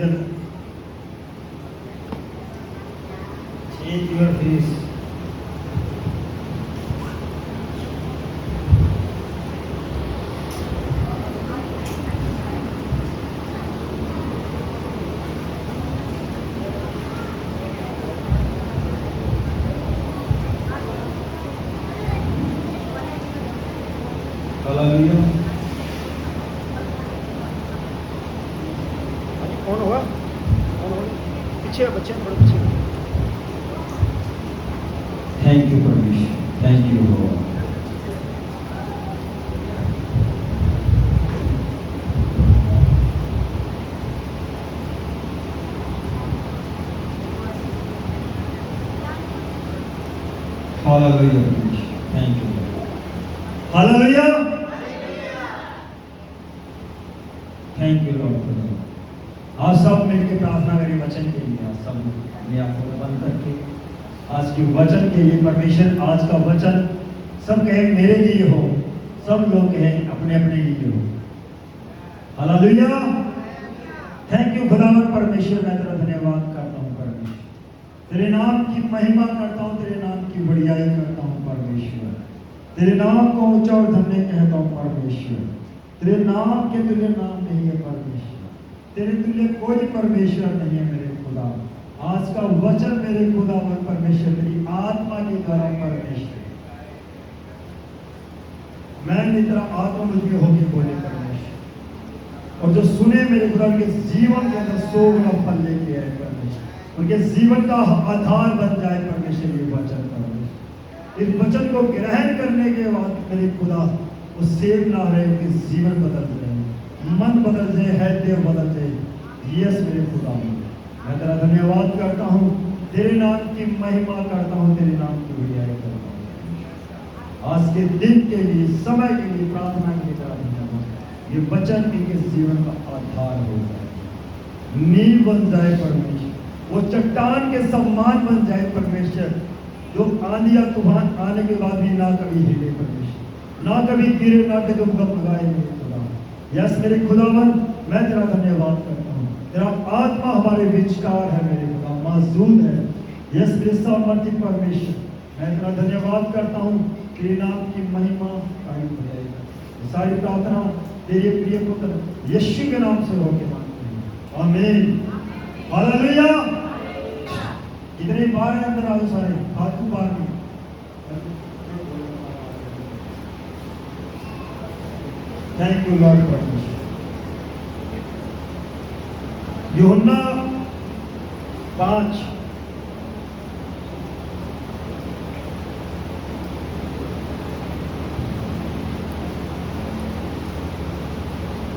इधर change your face. Hallelujah. कौन हुआ? कौन हुआ? पीछे बच्चे थोड़े पीछे। थैंक यू परमेश्वर, थैंक यू लॉर्ड। हालेलुया परमेश्वर, thank you lord. Hallelujah, thank you Lord. आज सब मिलकर प्रार्थना करें वचन के लिए। आज सब अपने आप को बंद करके आज के वचन के लिए, परमेश्वर आज का वचन सब कहें मेरे लिए हो, सब लोग कहें अपने अपने लिए हो। हालेलुया, थैंक यू खुदावन परमेश्वर, मैं तेरा धन्यवाद करता हूँ परमेश्वर, तेरे नाम की महिमा करता हूँ, तेरे नाम की बढ़ियाई करता हूँ परमेश्वर, तेरे नाम को ऊंचा और धन्य कहता हूँ परमेश्वर, तेरे नाम के तुल्य नाम नहीं है परमेश्वर, तेरे तुल्य कोई परमेश्वर नहीं है मेरे खुदा। आज का वचन मेरे खुदा परमेश्वर तेरी आत्मा के द्वारा परमेश्वर, मैं नहीं तेरा आत्मा मुझे होगी बोले परमेश्वर, और जो सुने मेरे खुदा के जीवन के अंदर 100 गुना फल लेके आए परमेश्वर, उनके जीवन का आधार बन जाए परमेश्वर ये वचन परमेश्वर। इस वचन को ग्रहण करने के बाद मेरे खुदा वो सेव ना रहे, उनके जीवन बदल जाए, मन बदल जाए, हृदय बदल जाए। यस मेरे खुदा, मैं तेरा धन्यवाद करता हूँ, तेरे नाम की महिमा करता हूँ, तेरे नाम की बढ़ियाई करता हूँ। आज के दिन के लिए, समय के लिए, प्रार्थना के लिए तेरा धन्यवाद। ये वचन इनके जीवन का आधार हो जाए, नींव बन जाए परमेश्वर, वो चट्टान के सम्मान बन जाए परमेश्वर, जो आंधी या तूफान आने के बाद भी ना कभी हिले परमेश्वर, ना कभी गिरे, ना कभी गपगाए मेरे खुदा। यस मेरे खुदावन, मैं तेरा धन्यवाद करता हूँ, तेरा आत्मा हमारे विचकार है मेरे खुदा, मौजूद है। यस मेरे सामर्थ्य परमेश्वर, मैं तेरा धन्यवाद करता हूँ, तेरे नाम की महिमा कायम हो जाएगी। सारी प्रार्थना तेरे प्रिय पुत्र यीशु के नाम से होके मांगते हैं, आमीन। हालेलुया। कितने बार है अंदर आओ सारे, हाथ बार में। थैंक यू लॉर्ड परमेश्वर। यूहन्ना 5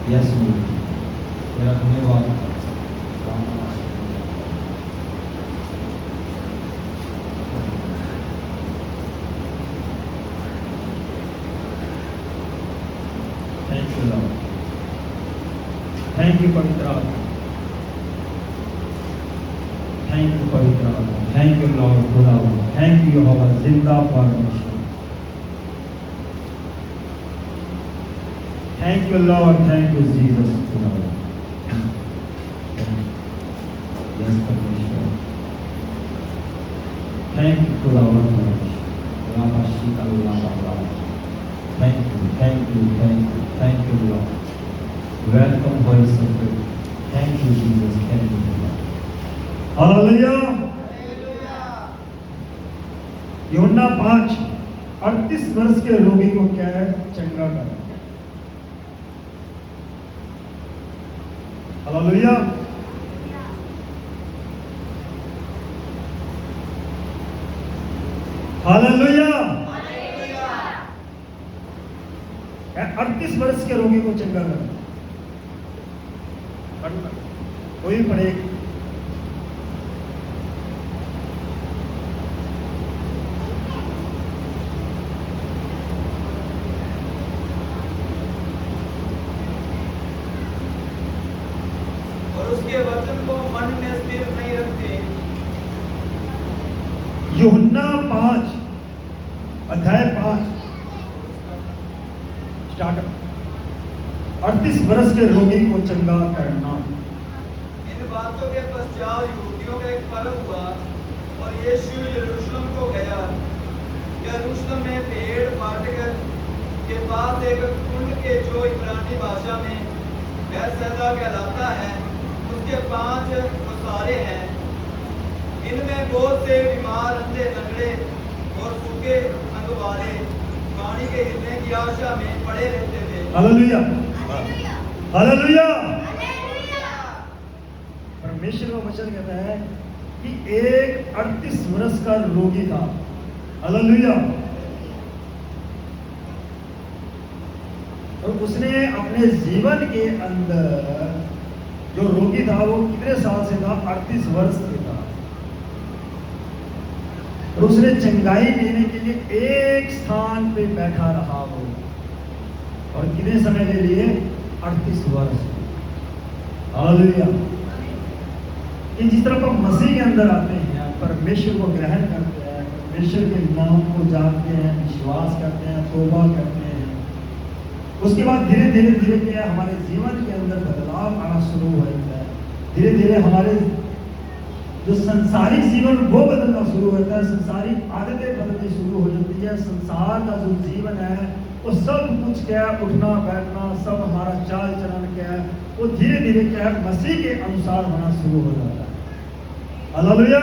यस मेरा धन्यवाद। Thank you lord, thank you पवित्र आत्मा, थैंक यू पवित्र आत्मा, थैंक यू लॉर्ड खुदा, थैंक यू यहोवा जिंदा परमेश्वर, thank you lord, thank you Jesus खुदा। यस परमेश्वर, थैंक यू खुदा परमेश्वर, रामा शीतल रामा, thank you, thank you, thank you, thank you lord. Welcome holy spirit, thank you Jesus, thank you lord. Hallelujah. यूहन्ना 5 38 वर्ष के रोगी को क्या है? चंगा करना। हालेलुया। हालेलुया। 38 वर्ष के रोगी को चंगा करना। कोई भी पढ़े। और उसके वचन को मन में स्थिर नहीं रखते। यूहन्ना 5 अध्याय 5 स्टार्ट। 38 वर्ष के रोगी को चंगा करना। इन बातों के पश्चात यहूदियों का एक पर्व हुआ और यीशु यरूशलेम को गया। यरूशलेम में भेड़ फाटक के पास एक कुंड के जो इब्रानी भाषा में बैतसैदा कहलाता है, उसके 5 मसाले हैं। इनमें बहुत से बीमार, अंधे, लंगड़े और सूखे अंग वाले पानी के हिलने की आशा में पड़े रहते थे। Hallelujah, hallelujah. परमेश्वर का वचन कहता है कि एक 38 वर्ष का रोगी था। हालेलुया। और उसने अपने जीवन के अंदर जो रोगी था वो कितने साल से था? 38 वर्ष से था। और उसने चंगाई लेने के लिए एक स्थान पे बैठा रहा वो, और कितने समय के लिए? 38 वर्ष। हालेलुया। कि जिस तरह हम मसीह के अंदर आते हैं, परमेश्वर को ग्रहण करते हैं, परमेश्वर के नाम को जानते हैं, विश्वास करते हैं, तौबा करते हैं, उसके बाद धीरे धीरे क्या हमारे जीवन के अंदर बदलाव आना शुरू हो जाता है। धीरे धीरे हमारे जो संसारिक जीवन वो बदलना शुरू होता है, संसारिक आदतें बदलनी शुरू हो जाती है। संसार का जो जीवन है वो सब कुछ क्या है, उठना बैठना, सब हमारा चाल चलन क्या है, वो धीरे धीरे क्या है, मसीह के अनुसार होना शुरू हो जाता है। हालेलुया।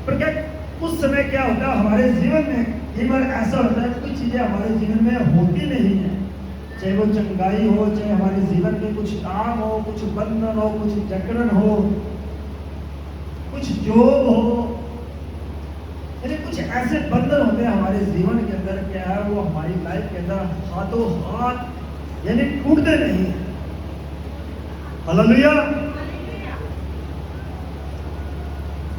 पर क्या कुछ समय क्या होता है हमारे जीवन में, कई बार ऐसा होता है कुछ चीजें हमारे जीवन में होती नहीं है, चाहे वो चंगाई हो, चाहे हमारे जीवन में कुछ काम हो, कुछ बंधन हो, कुछ जकड़न हो, कुछ जोग हो, यानी कुछ ऐसे बंधन होते हैं हमारे जीवन के अंदर, क्या है वो हमारी लाइफ के अंदर हाथों हाथ यानी टूटते नहीं। हालेलुया।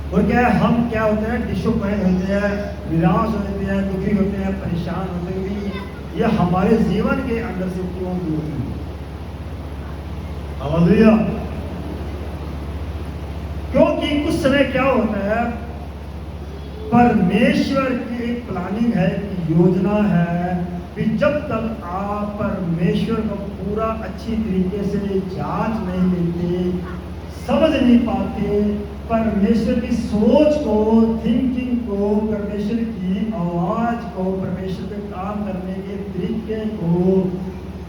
और क्या है, हम क्या होते हैं, डिसअपॉइंट होते हैं, निराश होते हैं, दुखी होते हैं, परेशान होते हैं। ये हमारे जीवन के अंदर से क्यों दूर है? हालेलुया। क्योंकि कुछ समय क्या होता है, परमेश्वर की एक प्लानिंग है, एक योजना है कि जब तक आप परमेश्वर को पूरा अच्छी तरीके से जांच नहीं लेते, समझ नहीं पाते, परमेश्वर की सोच को, थिंकिंग को, परमेश्वर की आवाज को, परमेश्वर के काम करने के तरीके को,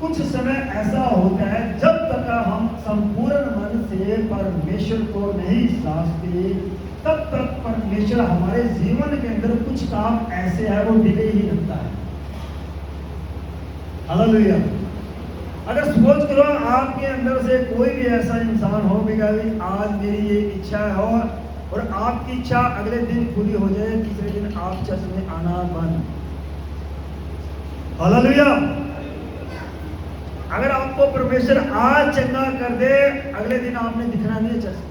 कुछ समय ऐसा होता है जब तक हम संपूर्ण मन से परमेश्वर को नहीं समझते, तब तक परमेश्वर हमारे जीवन के अंदर कुछ काम ऐसे है वो डिले ही रखता है। हालेलुया। अगर सोच करो आपके अंदर से कोई भी ऐसा इंसान हो भी आज मेरी ये इच्छा है और आपकी इच्छा अगले दिन पूरी हो जाए, तीसरे दिन आप चर्च में आना बंद। हालेलुया। अगर आपको परमेश्वर आज चंगा कर दे, अगले दिन आपने दिखना नहीं है चर्च में,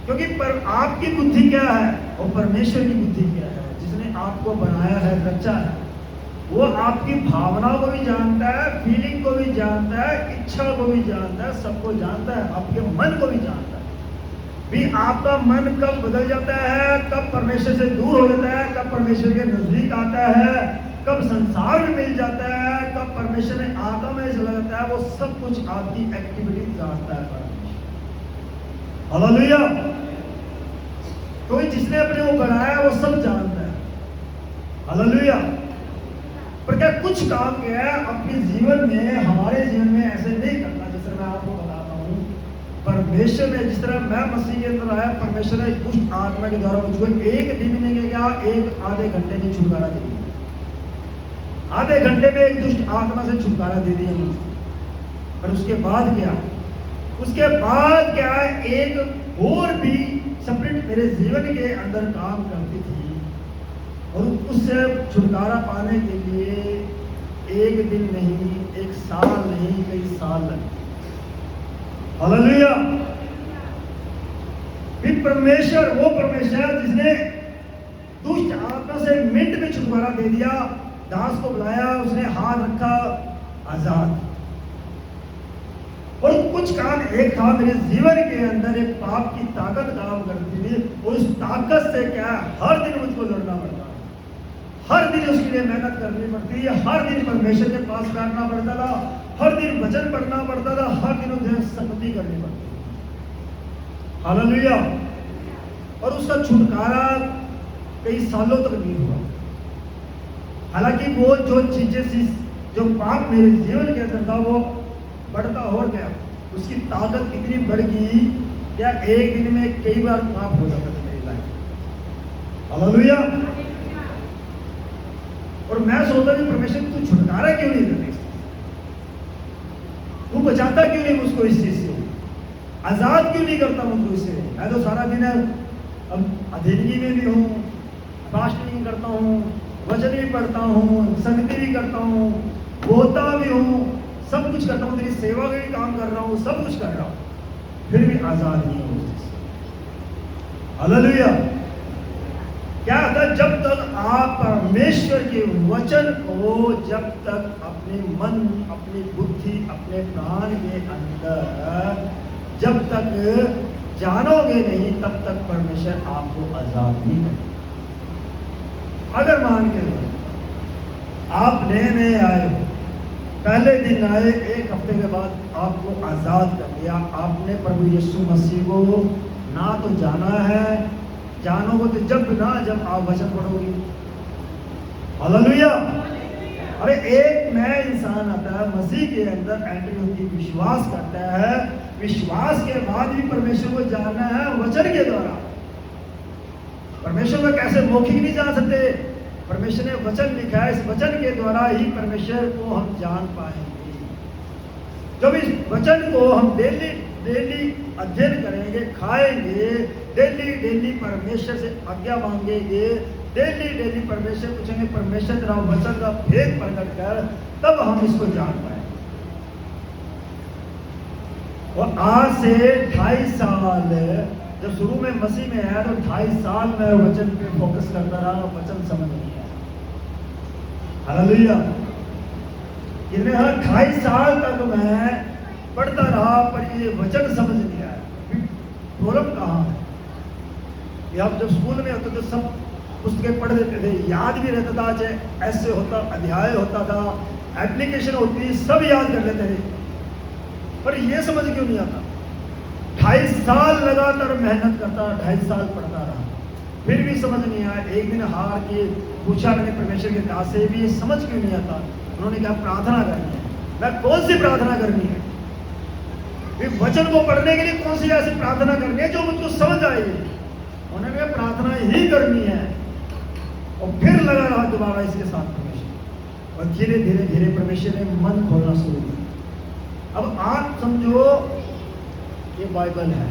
क्योंकि पर आपकी बुद्धि क्या है और परमेश्वर की बुद्धि क्या है, जिसने आपको बनाया है, रचा है, वो आपकी भावनाओं को भी जानता है, फीलिंग को भी जानता है, इच्छा को भी जानता है, सबको जानता है, आपके मन को भी जानता है। भी आपका मन कब बदल जाता है, कब परमेश्वर से दूर हो जाता है, कब परमेश्वर के नजदीक आता है, कब संसार में मिल जाता है, कब परमेश्वर में आत्मा में चला जाता है, वो सब कुछ आपकी एक्टिविटी जानता है परमेश्वर। हालेलुया। कोई जिसने अपने को बनाया वो सब जानता है। हालेलुया। पर क्या कुछ काम क्या है अपने जीवन में, हमारे जीवन में ऐसे नहीं करना, जिस तरह मैं आपको बताता हूँ। परमेश्वर ने जिस तरह मैं मसीह के अंदर आया, परमेश्वर ने दुष्ट आत्मा के द्वारा मुझको एक दिन में क्या, एक आधे घंटे की छुटकारा दे दिया। आधे घंटे में एक दुष्ट आत्मा से छुटकारा दे दिया मुझको। और उसके बाद क्या, उसके बाद क्या, एक और भी स्पिरिट मेरे जीवन के अंदर काम करती थी, और उससे छुटकारा पाने के लिए एक दिन नहीं, एक साल नहीं, कई साल लगे। हालेलुया। फिर परमेश्वर, वो परमेश्वर जिसने दुष्ट आत्मा से मिनट में छुटकारा दे दिया, दास को बुलाया, उसने हाथ रखा, आजाद। और कुछ काम एक था मेरे जीवन के अंदर, एक पाप की ताकत काम करती थी, और उस ताकत से क्या हर दिन मुझको लड़ना पड़ता, हर दिन उसके लिए मेहनत करनी पड़ती है, हर दिन परमेश्वर के पास बैठना पड़ता था, हर दिन वचन पढ़ना पड़ता था, हर दिन उसे संगति करनी पड़ती थी। हालेलुया। और उसका छुटकारा कई सालों तक नहीं हुआ। हालांकि वो जो चीजें थी, जो पाप मेरे जीवन के अंदर था, वो बढ़ता और गया, उसकी ताकत इतनी बढ़ गई क्या एक दिन में कई बार पाप हो जाता था मेरी लाइफ। हालेलुया। और मैं सोचता कि परमेश्वर तू छुटकारा क्यों नहीं करते, तू बचाता क्यों नहीं मुझको इस चीज से, आजाद क्यों नहीं करता मुझको इससे। मैं तो सारा दिन अब अधीनगी में भी हूँ, फास्टिंग करता हूँ, वचन भी पढ़ता हूँ, संगति भी करता हूँ, बोलता भी हूँ, सब कुछ करता हूँ, तेरी सेवा में भी काम कर रहा हूँ, सब कुछ कर रहा हूँ, फिर भी आजाद नहीं हूँ। हालेलुया। क्या था, जब तक आप परमेश्वर के वचन को जब तक अपने मन, अपनी बुद्धि, अपने प्राण के अंदर जब तक जानोगे नहीं, तब तक परमेश्वर आपको आजाद नहीं करेगा। अगर मान के आप नए नए आए हो, पहले दिन आए, एक हफ्ते के बाद आपको आजाद कर दिया, आपने प्रभु यीशु मसीह को ना तो जाना है, जानोगे तो जब आप वचन पढ़ोगे। हालेलुया। अरे एक नया इंसान आता है, मसीह के अंदर एंट्री होती है, विश्वास करता है, विश्वास के बाद भी परमेश्वर को जानना है वचन के द्वारा। परमेश्वर को कैसे मौखिक नहीं जान सकते, परमेश्वर ने वचन लिखा है, इस वचन के द्वारा ही परमेश्वर को हम जान पाएंगे। जब इस वचन को हम डेली अध्ययन करेंगे, खाएंगे, डेली परमेश्वर से आज्ञा मांगेंगे, डेली परमेश्वर पूछेंगे, परमेश्वर तेरा वचन का भेद प्रकट कर, तब हम इसको जान पाएंगे। और आज से 2.5 साल जब शुरू में मसीह में आया, तो 2.5 साल में वचन पे फोकस करता रहा, वचन समझ नहीं आया। हालेलुया। कितने 2.5 साल तक मैं पढ़ता रहा, पर ये वचन समझ नहीं आया। प्रॉब्लम कहाँ है कि आप जब स्कूल में होते तो सब पुस्तकें पढ़ देते थे, याद भी रहता था, चाहे ऐसे होता, अध्याय होता था, एप्लीकेशन होती, सब याद कर लेते थे, पर ये समझ क्यों नहीं आता। 2.5 साल लगातार मेहनत करता, 2.5 साल पढ़ता रहा, फिर भी समझ नहीं आया। एक दिन हार के पूछा मैंने परमेश्वर के दास से, भी ये समझ क्यों नहीं आता। उन्होंने कहा प्रार्थना करनी है। मैं कौन सी प्रार्थना करनी है, वचन को पढ़ने के लिए कौन सी ऐसी प्रार्थना करनी है जो मुझको समझ आएगी। उन्होंने कहा प्रार्थना ही करनी है। और फिर लगा रहा दोबारा इसके साथ परमेश्वर, और धीरे परमेश्वर ने मन खोलना शुरू किया। अब आप समझो ये बाइबल है,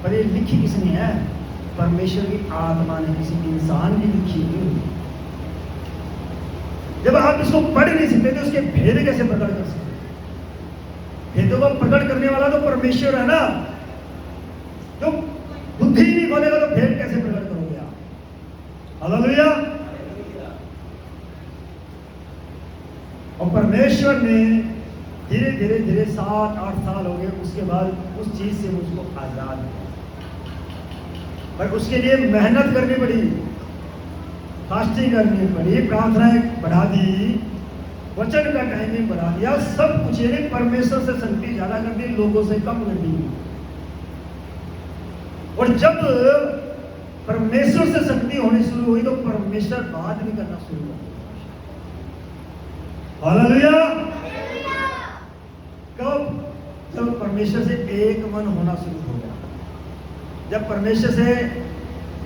पर ये लिखी किसने है, परमेश्वर की आत्मा ने, किसी इंसान की लिखी नहीं। जब आप इसको पढ़ नहीं सकते तो उसके भेद कैसे प्रकट कर सकते। भेदों को प्रकट करने वाला तो परमेश्वर है ना, जो बुद्धि नहीं खोलेगा तो भेद कैसे प्रकट करोगे आप। हालेलुया। और परमेश्वर ने धीरे 7-8 साल हो गए, उसके बाद उस चीज से मुझको आजाद किया, पर उसके लिए मेहनत करनी पड़ी, फास्टिंग करनी पड़ी, प्रार्थनाएं बढ़ा दी, वचन का टाइमिंग बढ़ा दिया, सब कुछ। यानी परमेश्वर से संगति ज्यादा कर दी, लोगों से कम कर दी। और जब परमेश्वर से संगति होनी शुरू हुई तो परमेश्वर बात भी करना शुरू हुआ। हालेलुया। कब? जब परमेश्वर से एक मन होना शुरू हो गया, जब परमेश्वर से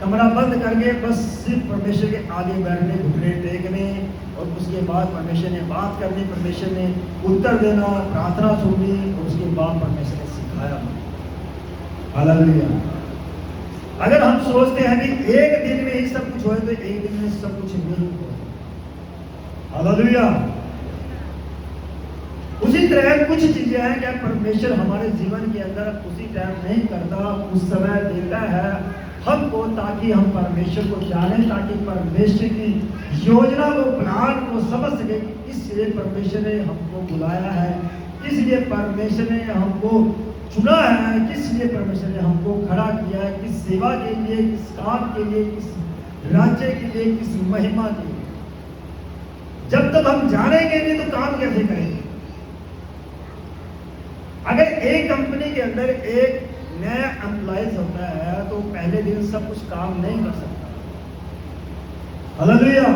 कमरा बंद करके बस सिर्फ परमेश्वर के आगे बैठने, घुटने टेकने, और उसके बाद परमेश्वर ने बात करनी, परमेश्वर ने उत्तर देना, प्रार्थना सुननी, और उसके बाद परमेश्वर ने सिखाया। हालेलुया। अगर हम सोचते हैं कि एक दिन में ही सब कुछ हो, तो एक दिन में सब कुछ नहीं हो। हालेलुया। उसी तरह कुछ चीजें हैं क्या परमेश्वर हमारे जीवन के अंदर उसी टाइम नहीं करता, उस समय देता है हमको, ताकि हम परमेश्वर को जाने, ताकि परमेश्वर की योजना को, प्लान को समझ सके कि इसलिए परमेश्वर ने हमको बुलाया है, इसलिए परमेश्वर ने हमको चुना है, किस लिए परमेश्वर ने हमको खड़ा किया है, किस सेवा के लिए, किस काम के लिए, किस राज्य के लिए, किस महिमा के लिए। जब तक हम जानेंगे नहीं तो काम कैसे करेंगे। अगर एक कंपनी के अंदर एक नया एम्प्लॉइज होता है तो पहले दिन सब कुछ काम नहीं कर सकता। हालेलुया।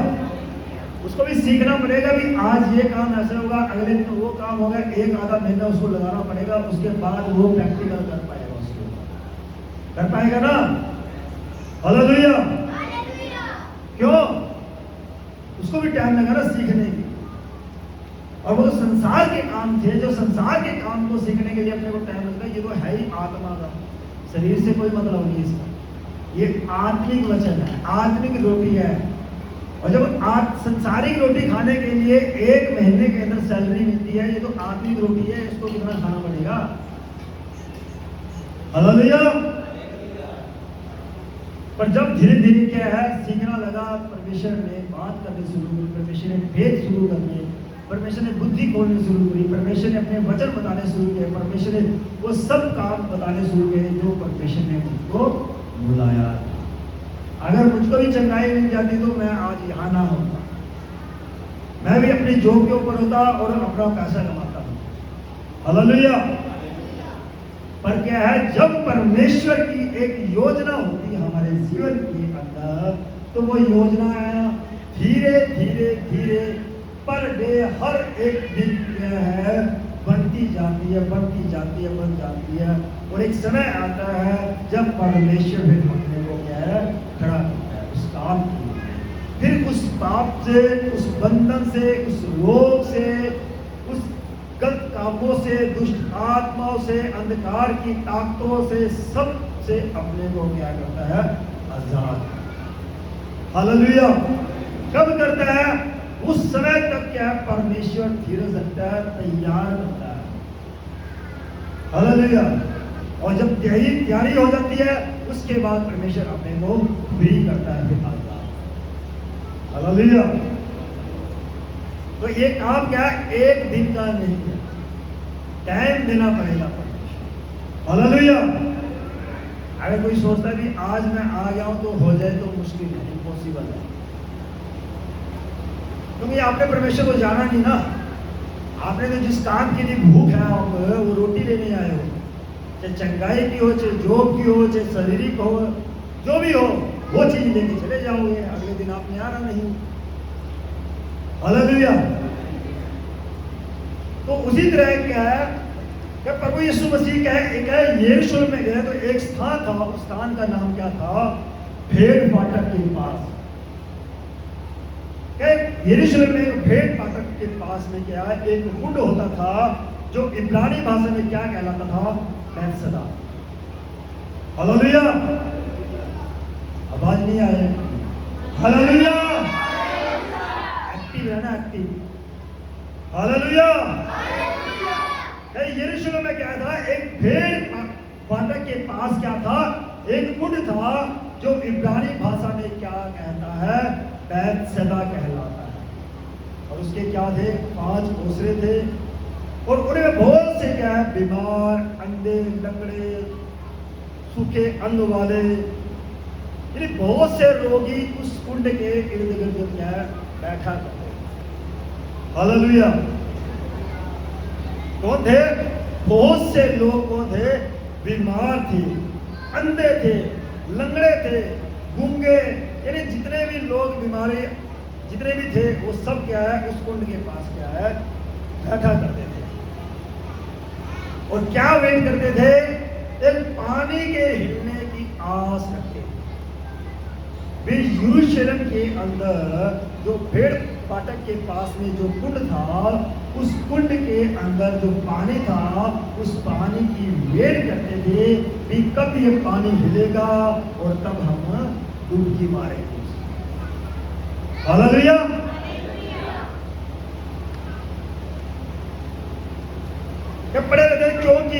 उसको भी सीखना पड़ेगा कि आज ये काम ऐसे होगा, अगले दिन वो काम होगा, एक आधा महीना उसको लगाना पड़ेगा, उसके बाद वो प्रैक्टिकल कर पाएगा, उसके कर पाएगा ना। हालेलुया। क्यों? उसको भी टाइम लगा ना सीखने की। और वो संसार के काम थे, जो संसार के काम को सीखने के लिए अपने को टाइम लगता है। ये तो है ही आत्मा का, शरीर से कोई मतलब नहीं इसका। ये आत्मिक वचन है, आत्मिक रोटी है। और जब संसारिक रोटी खाने के लिए 1 महीने के अंदर सैलरी मिलती है, ये तो आत्मिक रोटी है, इसको कितना खाना पड़ेगा। हालेलुया। पर जब धीरे धीरे क्या है सीखना लगा, परमेश्वर ने बात करनी शुरू की, परमेश्वर ने भेद शुरू करने, परमेश्वर ने बुद्धि खोलनी शुरू करी, परमेश्वर ने अपने वचन बताने शुरू किए, परमेश्वर ने वो सब काम बताने शुरू किए जो परमेश्वर ने मुझको बुलाया। अगर मुझको भी चंगाई मिल जाती तो मैं आज यहाँ ना होता, मैं भी अपनी जॉब के ऊपर होता और अपना पैसा कमाता हूँ। हालेलुया। पर क्या है, जब परमेश्वर की एक योजना होती है हमारे जीवन के अंदर, तो वो योजना है धीरे धीरे धीरे पर डे हर एक दिन क्या है बढ़ती जाती है, बढ़ती जाती है, बढ़ जाती है। और एक समय आता है जब परमेश्वर भी अपने को क्या है खड़ा करता है उस काम के लिए। फिर उस पाप से, उस बंधन से, उस रोग से, उस गलत कामों से, दुष्ट आत्माओं से, अंधकार की ताकतों से, सब से अपने को क्या करता है आजाद। हालेलुया। कब करता है? उस समय तक क्या है परमेश्वर धीरज रखता है, तैयार करता है। हालेलुया। और जब तैयारी हो जाती है उसके बाद परमेश्वर अपने को फ्री करता है, फिर आजाद। हालेलुया। तो ये काम क्या है एक दिन का नहीं है, टाइम देना पड़ेगा परमेश्वर। हालेलुया। अगर कोई सोचता है कि आज मैं आ गया हूं तो हो जाए तो मुश्किल है, इम्पॉसिबल है। क्योंकि आपने परमेश्वर को जाना नहीं ना। आपने तो जिस काम के लिए भूख है आप वो रोटी लेने आए हो, चाहे चंगाई की हो, चाहे जॉब की हो, चाहे शारीरिक हो, जो भी हो वो चीज लेके चले जाओगे, अगले दिन आपने आना नहीं। हालेलुया। तो उसी तरह क्या है कि प्रभु यीशु मसीह क्या है यरूशलेम में गए तो एक स्थान था, उस स्थान का नाम क्या था? भेड़ फाटक के पास। यरूशलेम में भेड़ फाटक के पास में क्या है एक कुंड होता था जो इब्रानी भाषा में क्या कहलाता था? बैतसदा। हालेलुया। आवाज नहीं आ रही। हालेलुया। एक्टिव है ना, एक्टिव। हालेलुया। यरूशलेम में क्या था? एक भेड़ फाटक के पास क्या था? एक कुंड था जो इब्रानी भाषा में क्या कहता है? बैतसदा कहलाता है। और उसके क्या थे? 5 ओसरे थे और उनमें बहुत से क्या है बीमार, अंधे, लंगड़े, सूखे अंग वाले, यानी बहुत से रोगी उस कुंड के इर्द गिर्द क्या है बैठा करते। हालेलुया। कौन थे? बहुत से लोग कौन थे? बीमार थे, अंधे थे, लंगड़े थे, गूंगे, यानी जितने भी लोग बीमारी जितने भी थे वो सब क्या है उस कुंड के पास क्या है बैठा करते थे। और क्या वेट करते थे? एक पानी के हिलने की आस रखते थे। फिर यरूशलेम के अंदर जो भेड़ फाटक के पास में जो कुंड था, उस कुंड के अंदर जो पानी था, उस पानी की वेट करते थे कि कब ये पानी हिलेगा और तब हम डुबकी मारेंगे। हालेलुया। पड़े रहते क्योंकि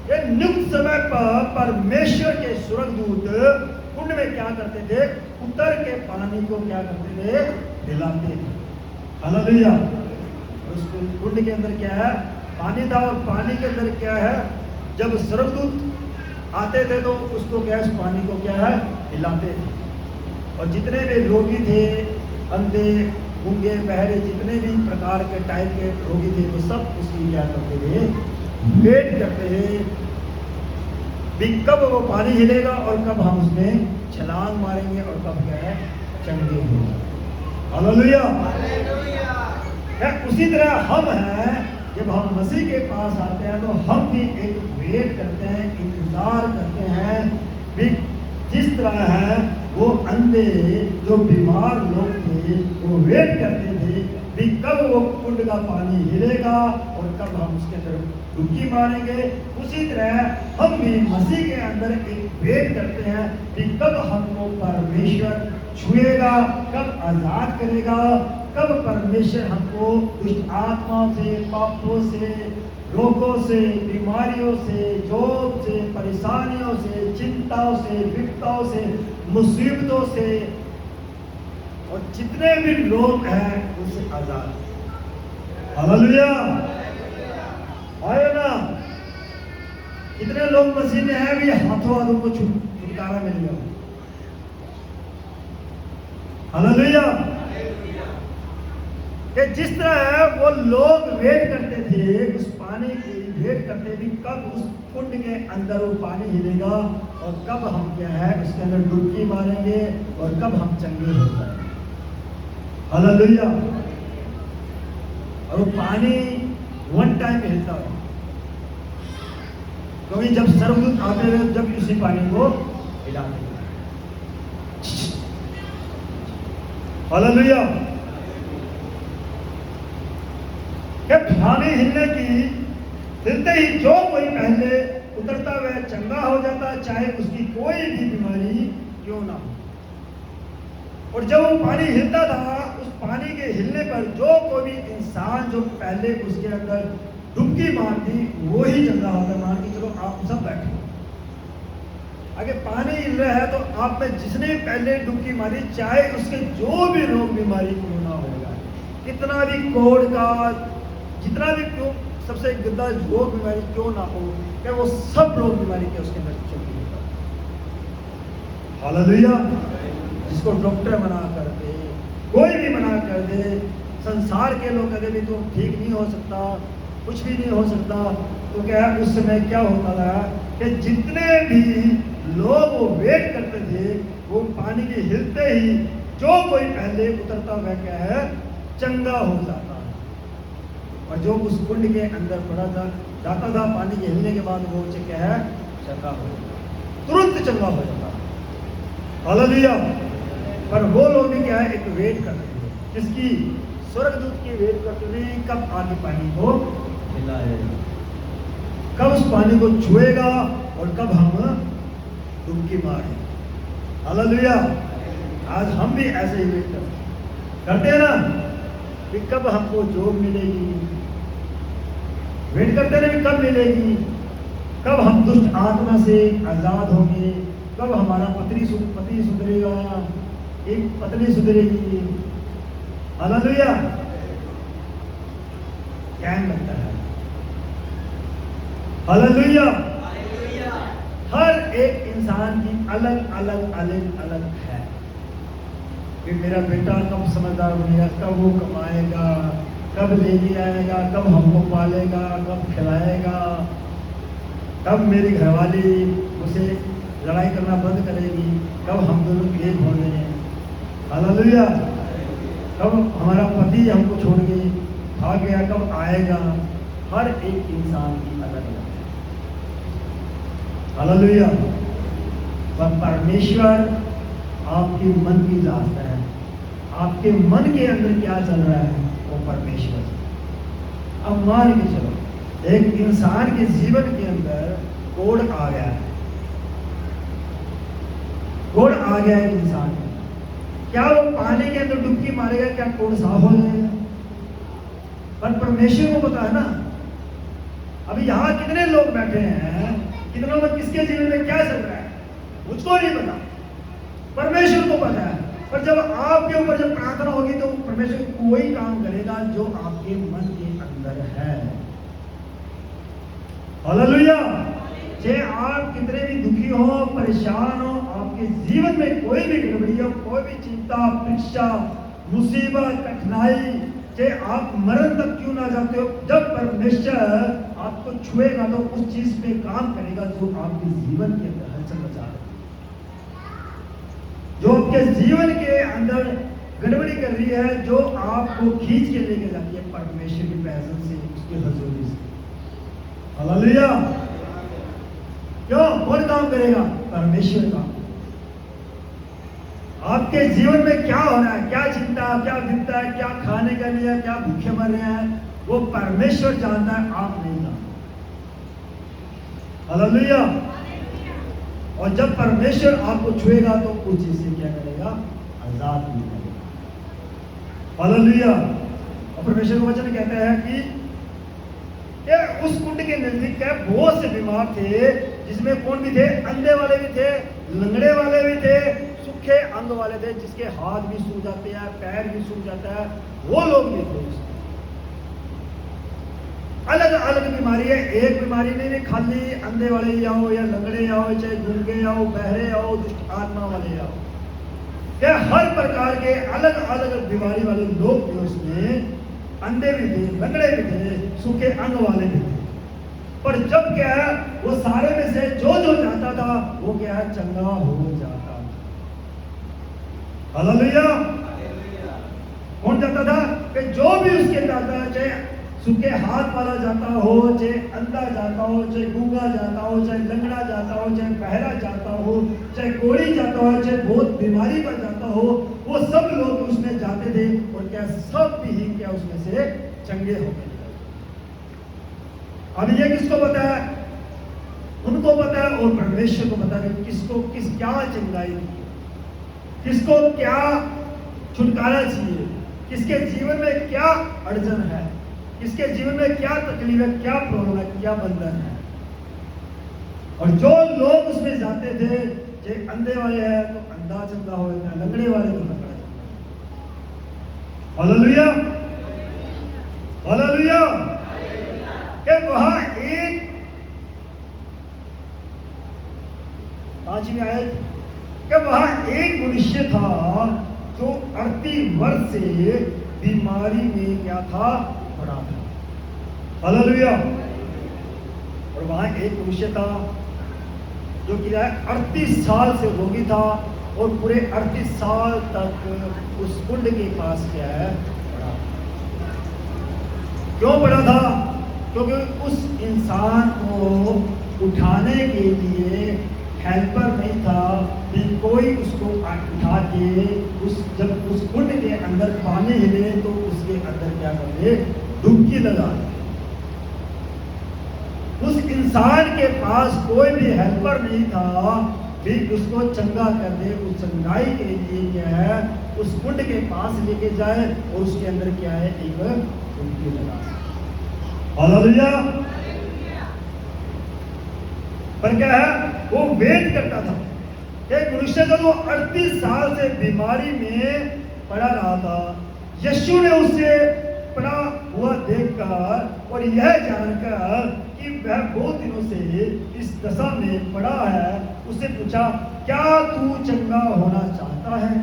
ये नियुक्त समय पर परमेश्वर के स्वर्गदूत कुंड में क्या करते थे? उतर के पानी को क्या करते थे? हिलाते थे। हालेलुया। उस कुंड के अंदर क्या है? पानी था और पानी के अंदर क्या है? जब स्वर्गदूत आते थे तो उसको क्या उस पानी को क्या है हिलाते थे। और जितने भी रोगी थे, अंधे, गूंगे, बहरे, जितने भी प्रकार के टाइप के रोगी थे, वो सब उसकी क्या करते थे, वेट करते थे भी कब वो पानी हिलेगा और कब हम उसमें छलांग मारेंगे और कब क्या है, चंगे होंगे। हालेलुया। उसी तरह हम हैं, जब हम मसीह के पास आते हैं तो हम भी एक वेट करते हैं, इंतजार करते हैं भी जिस तरह है वो अंधे जो बीमार लोग थे वो वेट करते थे भी कब वो कुंड का पानी हिलेगा और कब हम उसके अंदर डुबकी मारेंगे। उसी तरह हम भी मसीह के अंदर एक वेट करते हैं कि कब हमको परमेश्वर छुएगा, कब आजाद करेगा, कब परमेश्वर हमको दुष्ट आत्माओं से, पापों से, रोगों से, बीमारियों से, जोग से, परेशानियों से, चिंताओं से, विपदाओं से, मुसीबतों से और जितने भी लोग हैं उनसे आजाद। हालेलुया। आए ना, कितने लोग मसीह में हैं भी हाथों हाथों को छुटकारा मिल गया। हालेलुया। कि जिस तरह है वो लोग वेट करते थे, उस पानी की वेट करते थे कब उस कुंड के अंदर वो पानी हिलेगा और कब हम क्या है उसके अंदर डुबकी मारेंगे और कब हम चंगे हो जाएंगे। हालेलुया। और वो पानी वन टाइम हिलता है, क्योंकि जब सर्वदूत आते हुए जब उसी पानी को हिलाते हैं। हालेलुया। कि पानी हिलने की हिलते ही जो कोई पहले उतरता हुआ चंगा हो जाता, चाहे उसकी कोई भी बीमारी क्यों ना हो। और जब वो पानी हिलता था, उस पानी के हिलने पर जो कोई भी इंसान जो पहले उसके अंदर डुबकी मारती वो ही चंगा होता। मान के चलो आप सब बैठे, अगर पानी हिल रहा है तो आप में जिसने पहले डुबकी मारी, चाहे उसके जो भी रोग बीमारी क्यों ना होगा, कितना भी कोड़ का, जितना भी क्यों सबसे गंदा रोग बीमारी क्यों ना हो, क्या वो सब रोग बीमारी के उसके अंदर चुकी होगा। हालेलुया। जिसको डॉक्टर मना कर दे, कोई भी मना कर दे, संसार के लोग कभी भी तो ठीक नहीं हो सकता, कुछ भी नहीं हो सकता, तो क्या है उस समय क्या होता था कि जितने भी लोग वो वेट करते थे, वो पानी के हिलते ही जो कोई पहले उतरता हुआ क्या है चंगा हो जाता, और जो उस कुंड के अंदर पड़ा था जाता था पानी के हिलने के बाद वो क्या है चंगा हो जाता, तुरंत चंगा हो जाता। हालेलुया। पर वो लोग भी क्या है एक वेट करते थे, किसकी? स्वर्गदूत की वेट करते थे, कब आगे पानी को हिलाएगा, कब उस पानी को छुएगा और कब हम डुबकी मारें। हालेलुया। आज हम भी ऐसे ही वेट करते हैं ना कि कब हमको जॉब मिलेगी, वेट करते रहे कब मिलेगी, कब हम दुष्ट आत्मा से आजाद होंगे, कब हमारा पति सुधरेगा, एक पत्नी सुधरेगी। हालेलुया। टाइम लगता है। हालेलुया। हर एक इंसान की अलग अलग है कि मेरा बेटा कब समझदार बनेगा, कब वो कमाएगा, कब लेके आएगा, कब हमको पालेगा, कब खिलाएगा, कब मेरी घरवाली मुझे लड़ाई करना बंद करेगी, कब हम दोनों एक होने हैं। हालेलुया। कब हमारा पति हमको छोड़ के भाग गया, कब आएगा। हर एक इंसान की अलग अलग है। हालेलुया। पर परमेश्वर आपके मन की जानता है, आपके मन के अंदर क्या चल रहा है वो परमेश्वर। अब मान के चलो एक इंसान के जीवन के अंदर कोड़ आ गया है, कोड़ आ गया एक इंसान में, क्या वो पानी के अंदर डुबकी मारेगा, क्या कोड़ साफ हो जाएगा? पर परमेश्वर को पता है ना। अभी यहाँ कितने लोग बैठे हैं, कितनों में किसके जीवन में क्या चल रहा है मुझको नहीं पता, परमेश्वर को पता है। पर जब आपके ऊपर जब प्रार्थना होगी तो परमेश्वर कोई काम करेगा जो आपके मन के अंदर है। हालेलुया। चाहे आप कितने भी दुखी हो, परेशान हो, आप आपके जीवन में कोई भी गड़बड़ी हो, कोई भी चिंता, परीक्षा, मुसीबत, कठिनाई, चाहे आप मरण तक क्यों ना जाते हो, जब परमेश्वर आपको छुएगा तो उस चीज पे काम करेगा जो आपके जीवन के अंदर हलचल मचा रहा है, जो आपके जीवन के अंदर गड़बड़ी कर रही है, जो आपको खींच के लेके जाती है परमेश्वर की प्रेजेंस से, उसकी हजूरी से। हालेलुया। क्यों? कौन काम करेगा? परमेश्वर का। आपके जीवन में क्या हो रहा है, क्या चिंता, क्या विपदा है, क्या खाने का नहीं है, क्या भूखे मर रहे हैं, वो परमेश्वर जानता है, आप नहीं जानते। हालेलुया। और जब परमेश्वर आपको छुएगा तो उस चीज से क्या करेगा? आजाद भी करेगा। हालेलुया। और परमेश्वर का वचन कहता है कि उस कुंड के नजदीक के बहुत से बीमार थे, जिसमें कौन भी थे? अंधे वाले भी थे, लंगड़े वाले भी थे, सूखे अंग वाले थे, जिसके हाथ भी सूख जाते हैं, पैर भी सूख जाता है, वो लोग भी थे। अलग अलग बीमारी है, एक बीमारी नहीं, खाली अंधे वाले आओ या लंगड़े आओ, चाहे गूंगे आओ, बहरे आओ, दुष्ट आत्मा वाले आओ, क्या हर प्रकार के अलग अलग बीमारी वाले लोग थे उसमें। अंधे भी थे, लंगड़े भी थे, सूखे अंग वाले भी थे। पर जब क्या है, वो सारे में से जो जो जाता था वो क्या है? चंगा हो जाता। हालेलुया। कौन जाता था? कि जो भी उसके जाता है, चाहे सूखे हाथ वाला जाता हो, चाहे अंधा जाता हो, चाहे गूंगा जाता हो, चाहे लंगड़ा जाता हो, चाहे बहरा जाता हो, चाहे कोढ़ी जाता हो, चाहे बहुत बीमारी पर जाता हो, वो सब लोग उसमें जाते थे और क्या सब भी क्या उसमें से चंगे हो गए। अब ये किसको पता है? उनको पता है और परमेश्वर को पता है किसको क्या चंगाई की, किसको क्या छुटकारा चाहिए, किसके जीवन में क्या अड़चन है, किसके जीवन में क्या तकलीफ है, क्या प्रॉब्लम है, क्या बंधन है। और जो लोग उसमें जाते थे, जो अंधे वाले हैं तो अंधा चंगा हो जाता है, लंगड़े वाले तो लंगड़ा चंगा। हालेलुया। हालेलुया। कि वहां एक 5वीं आयत कि वहां एक मनुष्य था जो 38 वर्ष से बीमारी में क्या था? पड़ा था। हालेलुया। और वहां एक मनुष्य था जो कि 38 साल से रोगी था और पूरे 38 साल तक उस कुंड के पास क्या है? पड़ा। क्यों पड़ा था? क्योंकि उस इंसान को उठाने के लिए हेल्पर नहीं था कि कोई उसको उठा के जब उस कुंड के अंदर पानी हिले तो उसके अंदर क्या कर दे? डुबकी लगा। उस इंसान के पास कोई भी हेल्पर नहीं था भी उसको चंगा कर दे। उस चंगाई के लिए क्या है? उस कुंड के पास लेके जाए और उसके अंदर क्या है? एक डुबकी लगा। हालेलुया। पर क्या है? वो वेट करता था। एक मनुष्य जो 38 साल से बीमारी में पड़ा रहा था, यीशु ने उससे पड़ा हुआ देखकर और यह जानकर कि वह बहुत दिनों से इस दशा में पड़ा है, उससे पूछा, क्या तू चंगा होना चाहता है?